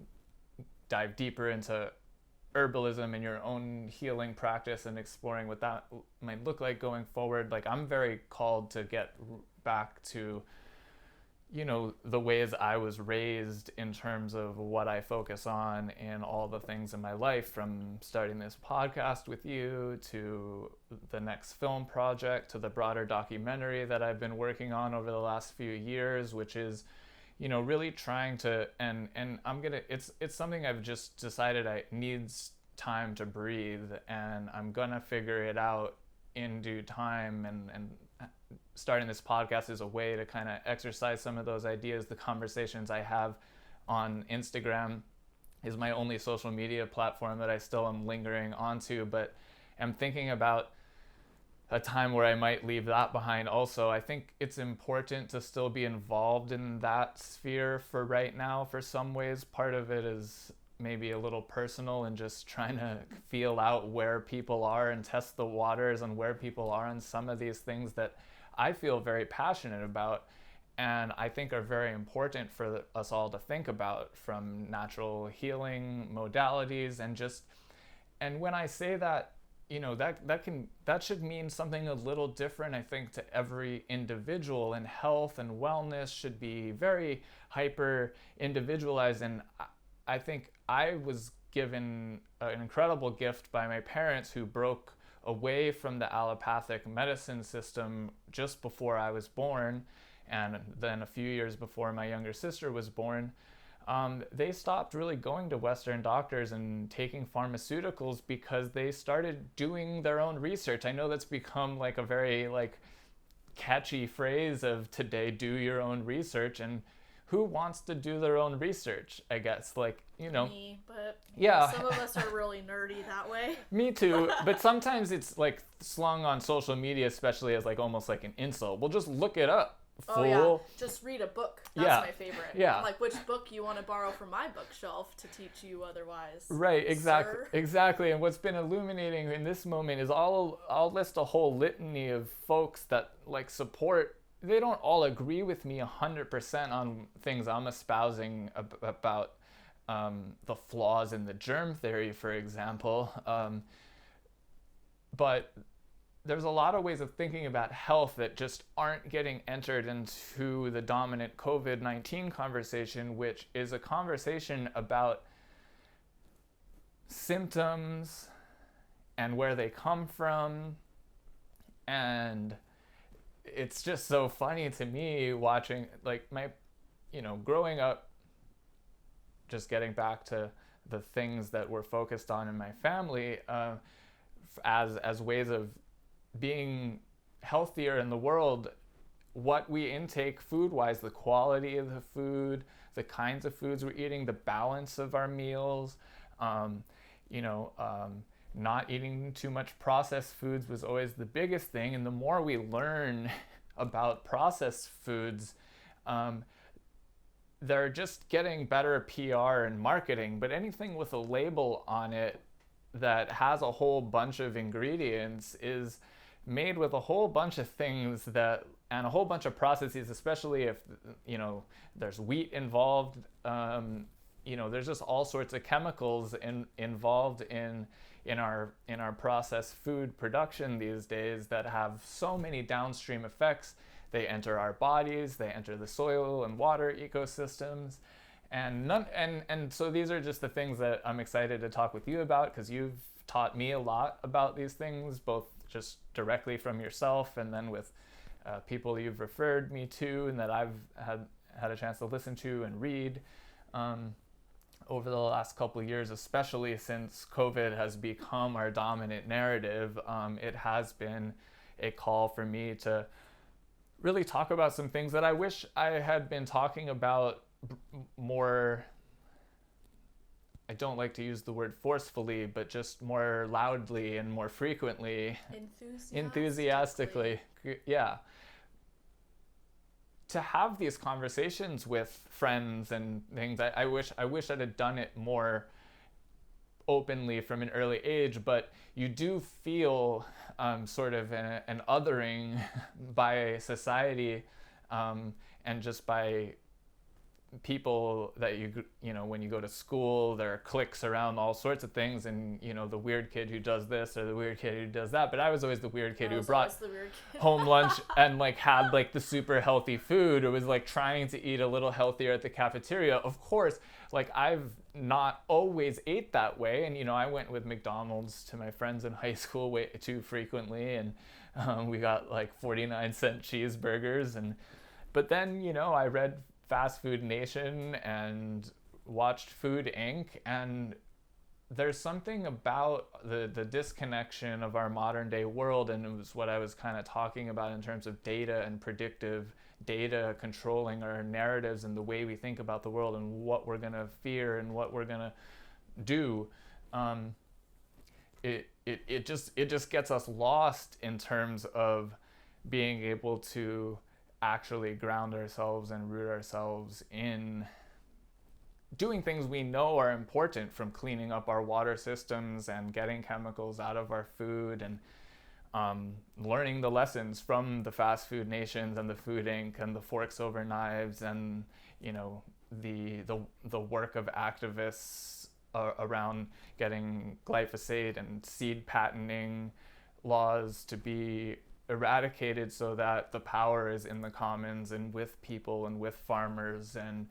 dive deeper into herbalism and your own healing practice and exploring what that might look like going forward. Like I'm very called to get back to, you know, the ways I was raised in terms of what I focus on in all the things in my life, from starting this podcast with you to the next film project to the broader documentary that I've been working on over the last few years, which is, you know, really trying to, and it's something I've just decided needs time to breathe, and I'm gonna figure it out in due time, and starting this podcast is a way to kind of exercise some of those ideas, the conversations I have on Instagram is my only social media platform that I still am lingering onto, but I'm thinking about a time where I might leave that behind also. I think it's important to still be involved in that sphere for right now. For some ways, part of it is maybe a little personal and just trying to feel out where people are and test the waters on where people are on some of these things that I feel very passionate about and I think are very important for us all to think about, from natural healing modalities and when I say that, you know, that should mean something a little different, I think, to every individual, and health and wellness should be very hyper individualized. And I think I was given an incredible gift by my parents, who broke away from the allopathic medicine system just before I was born, and then a few years before my younger sister was born. They stopped really going to Western doctors and taking pharmaceuticals because they started doing their own research. I know that's become like a very catchy phrase of today, do your own research, and who wants to do their own research, I guess, Me, but yeah. Some of us are really nerdy that way. Me too, but sometimes it's slung on social media, especially as almost like an insult. Well, just look it up. Oh yeah, just read a book. That's my favorite. Yeah. I'm like, which book you want to borrow from my bookshelf to teach you otherwise? Right, exactly, sir? exactly. And what's been illuminating in this moment is I'll list a whole litany of folks that support. They don't all agree with me 100% on things I'm espousing about the flaws in the germ theory, for example. But there's a lot of ways of thinking about health that just aren't getting entered into the dominant COVID-19 conversation, which is a conversation about symptoms and where they come from. And it's just so funny to me watching, growing up, just getting back to the things that we're focused on in my family, as ways of being healthier in the world, what we intake food-wise, the quality of the food, the kinds of foods we're eating, the balance of our meals, not eating too much processed foods was always the biggest thing. And the more we learn about processed foods, they're just getting better PR and marketing, but anything with a label on it that has a whole bunch of ingredients is made with a whole bunch of things and a whole bunch of processes, especially if there's wheat involved. There's just all sorts of chemicals involved in our processed food production these days that have so many downstream effects. They enter our bodies, they enter the soil and water ecosystems, and so these are just the things that I'm excited to talk with you about, because you've taught me a lot about these things, both just directly from yourself and then with people you've referred me to and that I've had a chance to listen to and read over the last couple of years, especially since COVID has become our dominant narrative. It has been a call for me to really talk about some things that I wish I had been talking about more. I don't like to use the word forcefully, but just more loudly and more frequently. Enthusiastically. Yeah. To have these conversations with friends and things, I wish I'd have done it more openly from an early age, but you do feel sort of an othering by society and just by people that when you go to school, there are cliques around all sorts of things, and the weird kid who does this or the weird kid who does that. But I was always the weird kid who brought home lunch and had the super healthy food, or was trying to eat a little healthier at the cafeteria. Of course, I've not always ate that way, and I went with McDonald's to my friends in high school way too frequently, and we got 49-cent cheeseburgers, but then I read Fast Food Nation and watched Food Inc. And there's something about the disconnection of our modern day world, and it was what I was kind of talking about in terms of data and predictive data controlling our narratives and the way we think about the world and what we're going to fear and what we're going to do, it just gets us lost in terms of being able to actually ground ourselves and root ourselves in doing things we know are important, from cleaning up our water systems and getting chemicals out of our food, and learning the lessons from the fast food nations and the Food Inc. and the forks over knives, and the work of activists around getting glyphosate and seed patenting laws to be eradicated so that the power is in the commons and with people and with farmers, and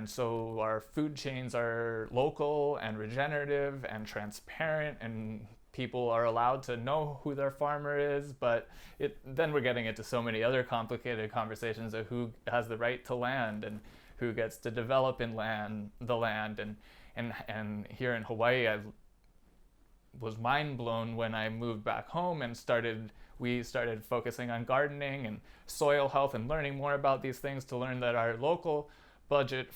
so our food chains are local and regenerative and transparent, and people are allowed to know who their farmer is. But then we're getting into so many other complicated conversations of who has the right to land and who gets to develop the land. And here in Hawaii, I was mind blown when I moved back home and we started focusing on gardening and soil health and learning more about these things, to learn that our local budget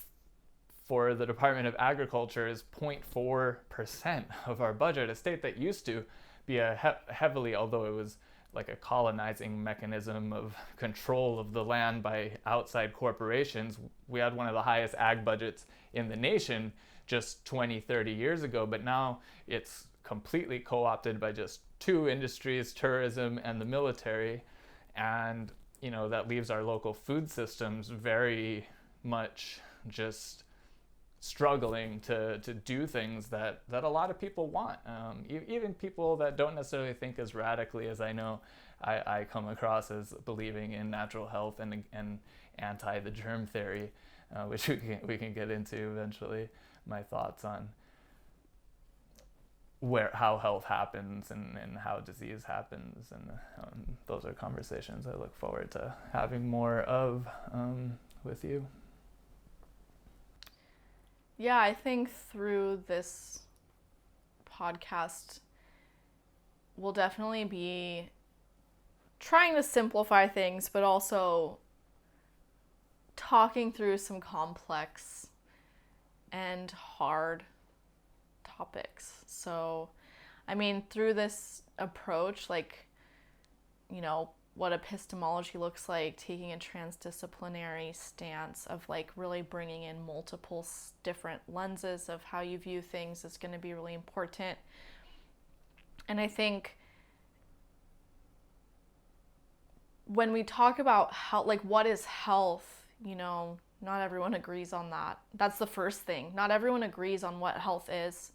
for the Department of Agriculture is 0.4% of our budget, a state that used to be heavily, although it was like a colonizing mechanism of control of the land by outside corporations. We had one of the highest ag budgets in the nation just 20, 30 years ago, but now it's completely co-opted by just two industries, tourism and the military. And, that leaves our local food systems very much just struggling to do things that a lot of people want. Even people that don't necessarily think as radically as I know I come across as believing in natural health and anti the germ theory, which we can get into eventually, my thoughts on how health happens and how disease happens, and those are conversations I look forward to having more of with you. Yeah, I think through this podcast, we'll definitely be trying to simplify things, but also talking through some complex and hard topics. So, through this approach, what epistemology looks like, taking a transdisciplinary stance of really bringing in multiple different lenses of how you view things is going to be really important. And I think when we talk about how, what is health, not everyone agrees on that. That's the first thing. Not everyone agrees on what health is.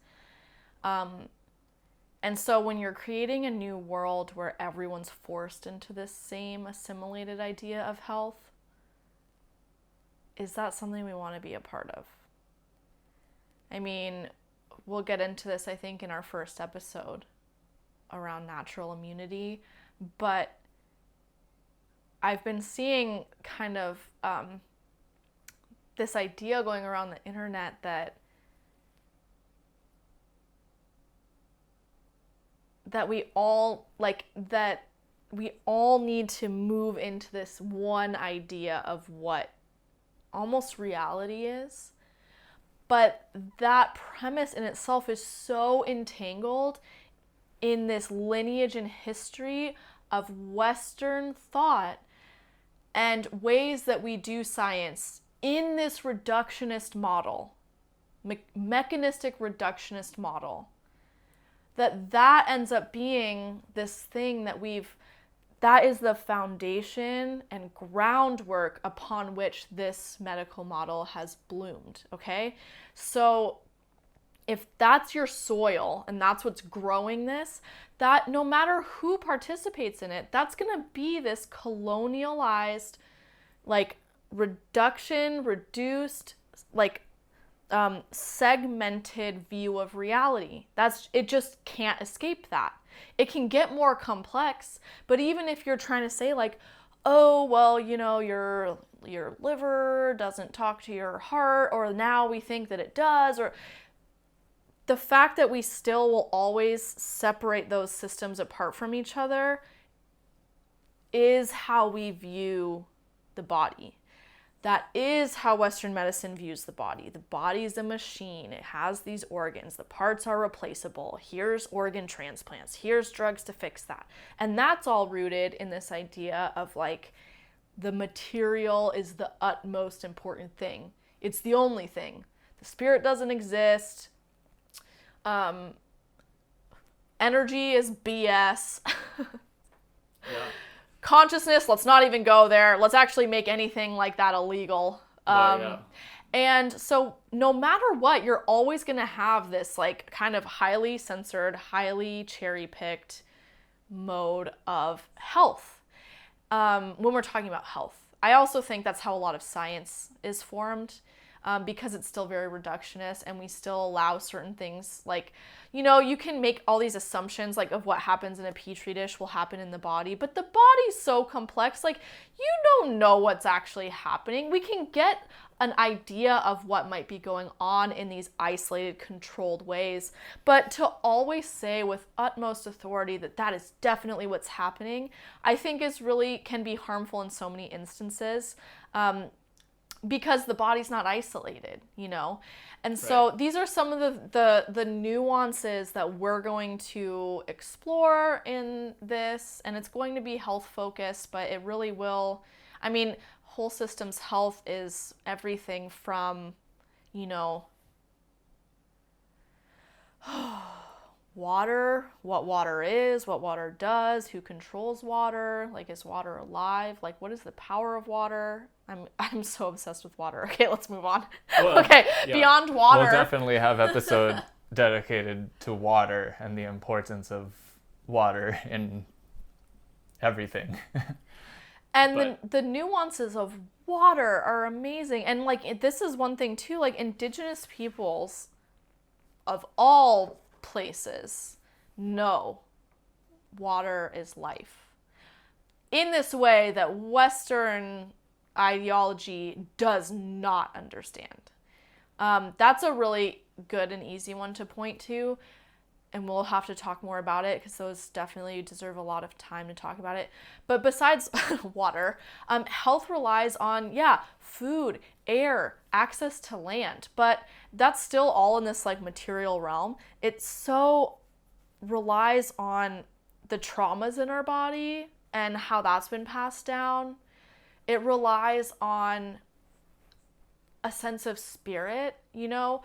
And so when you're creating a new world where everyone's forced into this same assimilated idea of health, is that something we want to be a part of? We'll get into this, I think, in our first episode around natural immunity, but I've been seeing kind of this idea going around the internet that we all need to move into this one idea of what almost reality is. But that premise in itself is so entangled in this lineage and history of Western thought and ways that we do science in this reductionist model, mechanistic reductionist model, that ends up being this thing that is the foundation and groundwork upon which this medical model has bloomed, okay? So if that's your soil and that's what's growing this, that no matter who participates in it, that's gonna be this colonialized, reduced, segmented view of reality. It just can't escape that. It can get more complex, but even if you're trying to say your liver doesn't talk to your heart, or now we think that it does, or the fact that we still will always separate those systems apart from each other is how we view the body. That is how Western medicine views the body. The body is a machine. It has these organs. The parts are replaceable. Here's organ transplants. Here's drugs to fix that. And that's all rooted in this idea of like the material is the utmost important thing. It's the only thing. The spirit doesn't exist. Energy is BS. Consciousness, let's not even go there. Let's actually make anything like that illegal. And so no matter what, you're always going to have this like kind of highly censored, highly cherry-picked mode of health when we're talking about health. I also think that's how a lot of science is formed. Because it's still very reductionist and we still allow certain things like, you know, you can make all these assumptions like of what happens in a petri dish will happen in the body, but the body's so complex, like you don't know what's actually happening. We can get an idea of what might be going on in these isolated, controlled ways, but to always say with utmost authority that that is definitely what's happening, I think is really can be harmful in so many instances. Because the body's not isolated, you know? And so these are some of the nuances that we're going to explore in this, and it's going to be health focused, but it really will, I mean, whole systems health is everything from, you know, water, what water is, what water does, who controls water, like is water alive, like what is the power of water? I'm so obsessed with water. Okay, let's move on. Well, okay, yeah. Beyond water. We'll definitely have an episode dedicated to water and the importance of water in everything. And the nuances of water are amazing. And like this is one thing too, like indigenous peoples of all places know water is life in this way that Western ideology does not understand. That's a really good and easy one to point to, and we'll have to talk more about it because those definitely deserve a lot of time to talk about it. But besides water, health relies on, food, air, access to land, but that's still all in this like material realm. It so relies on the traumas in our body and how that's been passed down. It relies on a sense of spirit, you know?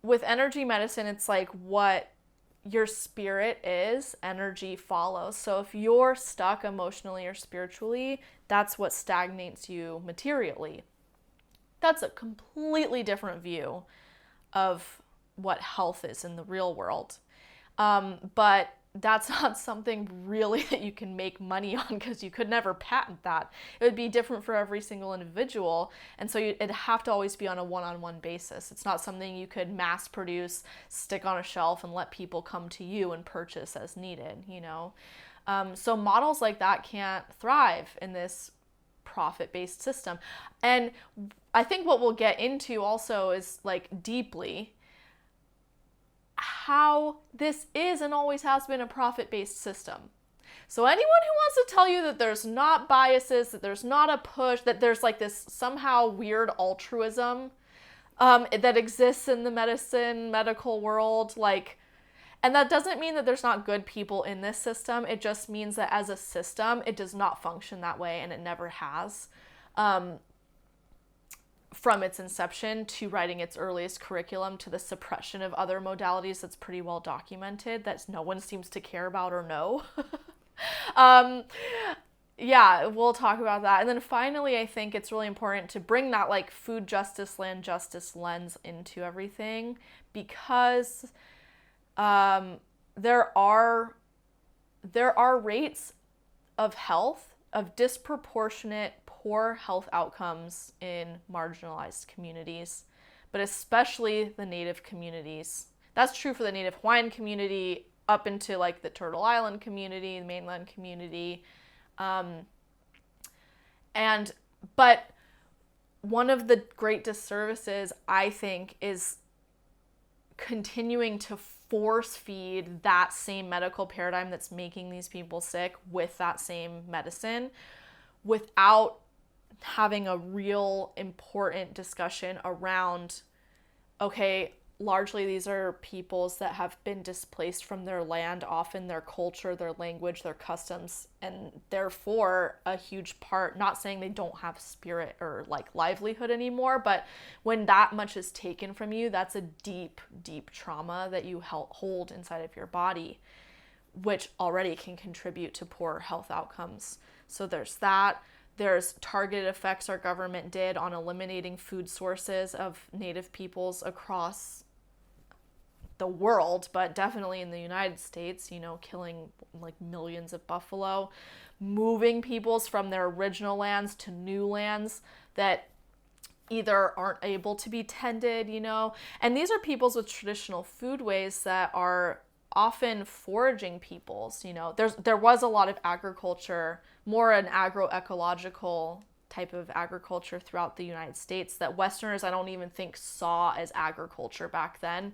With energy medicine, it's like what your spirit is, energy follows. So if you're stuck emotionally or spiritually, that's what stagnates you materially. That's a completely different view of what health is in the real world. But that's not something really that you can make money on because you could never patent that. It would be different for every single individual. And so it'd have to always be on a one-on-one basis. It's not something you could mass produce, stick on a shelf and let people come to you and purchase as needed, you know? So models like that can't thrive in this profit-based system. And I think what we'll get into also is like deeply how this is and always has been a profit-based system. So anyone who wants to tell you that there's not biases, that there's not a push, that there's like this somehow weird altruism that exists in the medical world, like, and that doesn't mean that there's not good people in this system. It just means that as a system, it does not function that way, and it never has. From its inception to writing its earliest curriculum to the suppression of other modalities that's pretty well documented that no one seems to care about or know. Yeah, we'll talk about that. And then finally, I think it's really important to bring that like food justice, land justice lens into everything because there are rates of health, of disproportionate poor health outcomes in marginalized communities, but especially the Native communities. That's true for the Native Hawaiian community up into like the Turtle Island community, the mainland community. But one of the great disservices, I think, is continuing to force feed that same medical paradigm that's making these people sick with that same medicine without having a real important discussion around, okay, largely these are peoples that have been displaced from their land, often their culture, their language, their customs, and therefore a huge part, not saying they don't have spirit or like livelihood anymore, but when that much is taken from you, that's a deep, deep trauma that you hold inside of your body, which already can contribute to poor health outcomes. So there's that. There's targeted effects our government did on eliminating food sources of Native peoples across the world, but definitely in the United States, you know, killing like millions of buffalo, moving peoples from their original lands to new lands that either aren't able to be tended, you know, and these are peoples with traditional foodways that are often foraging peoples, you know. There was a lot of agriculture, more an agroecological type of agriculture throughout the United States that Westerners I don't even think saw as agriculture back then.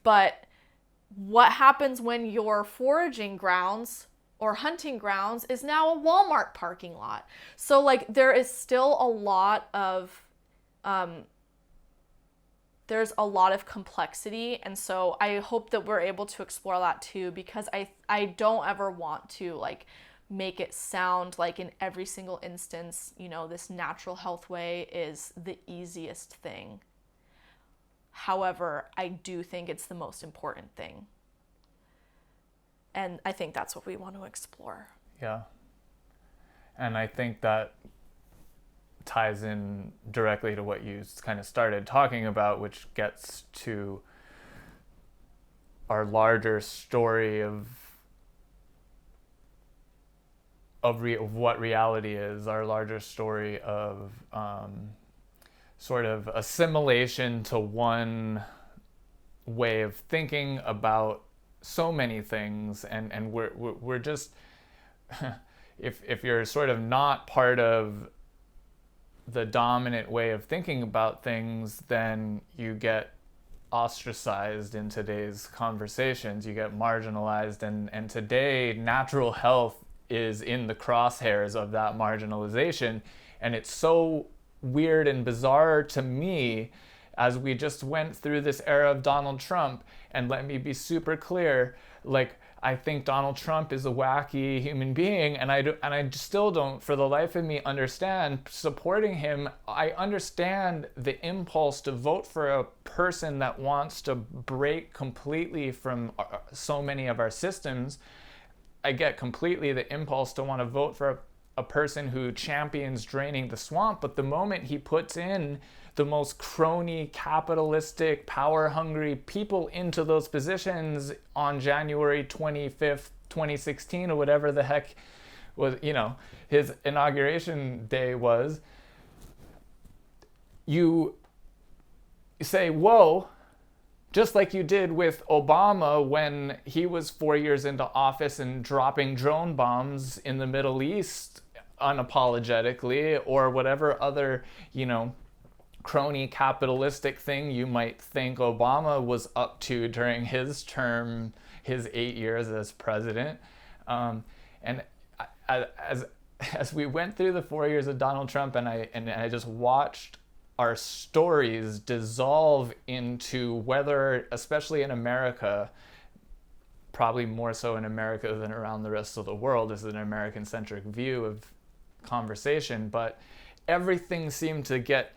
But what happens when your foraging grounds or hunting grounds is now a Walmart parking lot? So like there is still a lot of there's a lot of complexity, and so I hope that we're able to explore that too, because I don't ever want to like make it sound like in every single instance, you know, this natural health way is the easiest thing. However, I do think it's the most important thing. And I think that's what we want to explore. Yeah. And I think that ties in directly to what you kind of started talking about, which gets to our larger story of what reality is, our larger story of sort of assimilation to one way of thinking about so many things, and we're just if you're sort of not part of the dominant way of thinking about things, then you get ostracized in today's conversations, you get marginalized, and today natural health is in the crosshairs of that marginalization. And it's so weird and bizarre to me as we just went through this era of Donald Trump. And let me be super clear, like, I think Donald Trump is a wacky human being, and I still don't, for the life of me, understand supporting him. I understand the impulse to vote for a person that wants to break completely from so many of our systems. I get completely the impulse to want to vote for a person who champions draining the swamp, but the moment he puts in the most crony, capitalistic, power-hungry people into those positions on January 25th, 2016, or whatever the heck was, you know, his inauguration day was, you say, whoa, just like you did with Obama when he was 4 years into office and dropping drone bombs in the Middle East unapologetically, or whatever other, you know, crony capitalistic thing you might think Obama was up to during his term, his 8 years as president. And as we went through the 4 years of Donald Trump, and I just watched our stories dissolve into whether, especially in America, probably more so in America than around the rest of the world, is an American-centric view of conversation, but everything seemed to get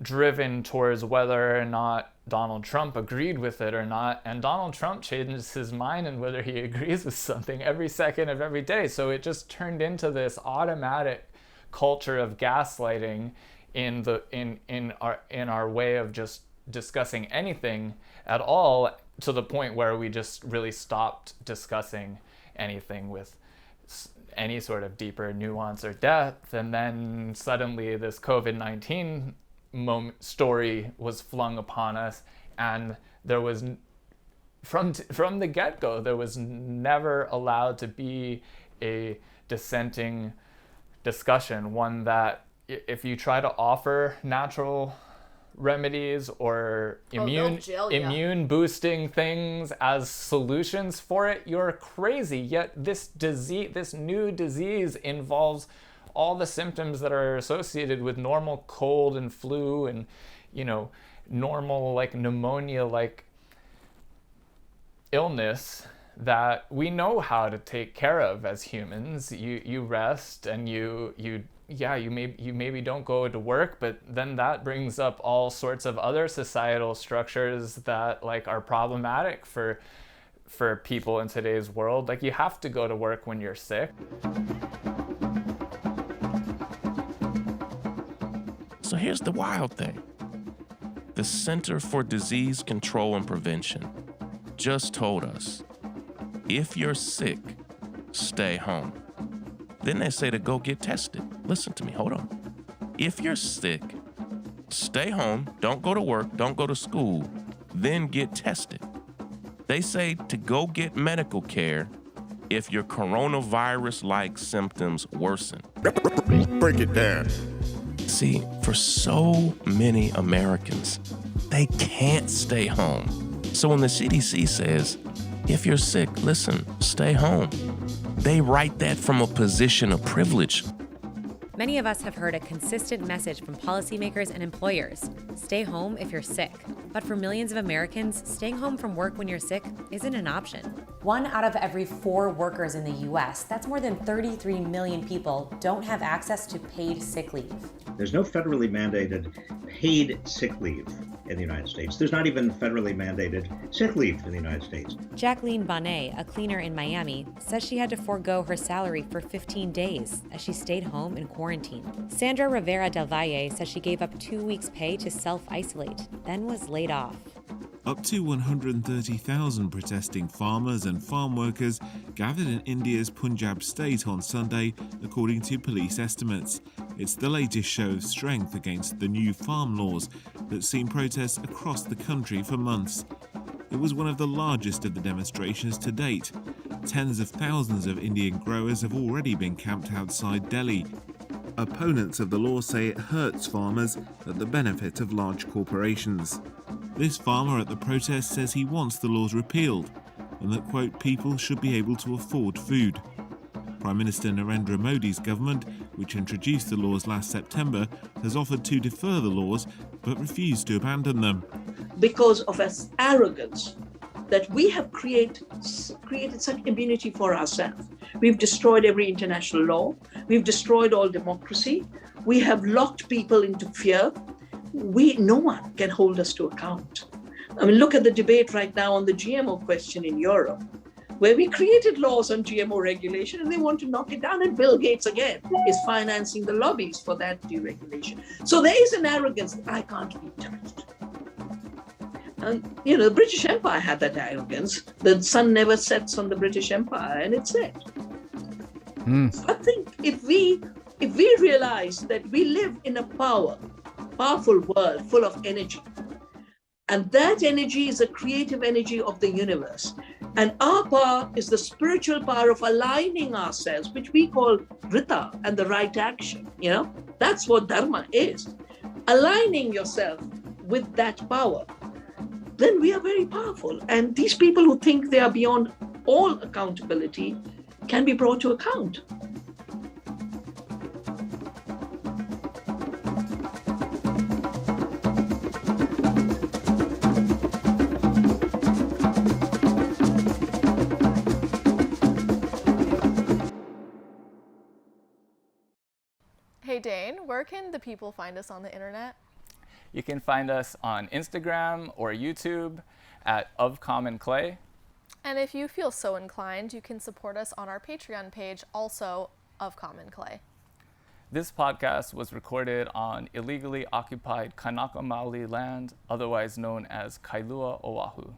driven towards whether or not Donald Trump agreed with it or not, and Donald Trump changes his mind and whether he agrees with something every second of every day. So it just turned into this automatic culture of gaslighting in our way of just discussing anything at all, to the point where we just really stopped discussing anything with any sort of deeper nuance or depth. And then suddenly this COVID-19 story was flung upon us, and there was, from the get-go, there was never allowed to be a dissenting discussion, one that if you try to offer natural remedies or immune boosting things as solutions for it, you're crazy. Yet this new disease involves all the symptoms that are associated with normal cold and flu and, normal like pneumonia like illness that we know how to take care of as humans. You rest and you maybe don't go to work, but then that brings up all sorts of other societal structures that like are problematic for people in today's world. Like, you have to go to work when you're sick. So here's the wild thing. The Center for Disease Control and Prevention just told us, if you're sick, stay home. Then they say to go get tested. Listen to me, hold on. If you're sick, stay home, don't go to work, don't go to school, then get tested. They say to go get medical care if your coronavirus-like symptoms worsen. Break it down. See, for so many Americans, they can't stay home. So when the CDC says, if you're sick, listen, stay home, they write that from a position of privilege. Many of us have heard a consistent message from policymakers and employers: stay home if you're sick. But for millions of Americans, staying home from work when you're sick isn't an option. 1 out of every 4 workers in the U.S., that's more than 33 million people, don't have access to paid sick leave. There's no federally mandated paid sick leave in the United States. There's not even federally mandated sick leave in the United States. Jacqueline Bonnet, a cleaner in Miami, says she had to forego her salary for 15 days as she stayed home in quarantine. Sandra Rivera Del Valle says she gave up 2 weeks' pay to self-isolate, then was laid off. Up to 130,000 protesting farmers and farm workers gathered in India's Punjab state on Sunday, according to police estimates. It's the latest show of strength against the new farm laws that's seen protests across the country for months. It was one of the largest of the demonstrations to date. Tens of thousands of Indian growers have already been camped outside Delhi. Opponents of the law say it hurts farmers at the benefit of large corporations. This farmer at the protest says he wants the laws repealed and that, quote, people should be able to afford food. Prime Minister Narendra Modi's government, which introduced the laws last September, has offered to defer the laws but refused to abandon them. Because of its arrogance that we have created such immunity for ourselves. We've destroyed every international law. We've destroyed all democracy. We have locked people into fear. No one can hold us to account. I mean, look at the debate right now on the GMO question in Europe, where we created laws on GMO regulation and they want to knock it down, and Bill Gates again is financing the lobbies for that deregulation. So there is an arrogance that I can't be touched. And, the British Empire had that arrogance. The sun never sets on the British Empire, and it's set. So I think if we realize that we live in a powerful world full of energy, and that energy is a creative energy of the universe, and our power is the spiritual power of aligning ourselves, which we call Rita and the right action. That's what Dharma is. Aligning yourself with that power, then we are very powerful. And these people who think they are beyond all accountability can be brought to account. Hey Dane, where can the people find us on the internet? You can find us on Instagram or YouTube at Of Common Clay. And if you feel so inclined, you can support us on our Patreon page, also Of Common Clay. This podcast was recorded on illegally occupied Kanaka Maoli land, otherwise known as Kailua Oahu.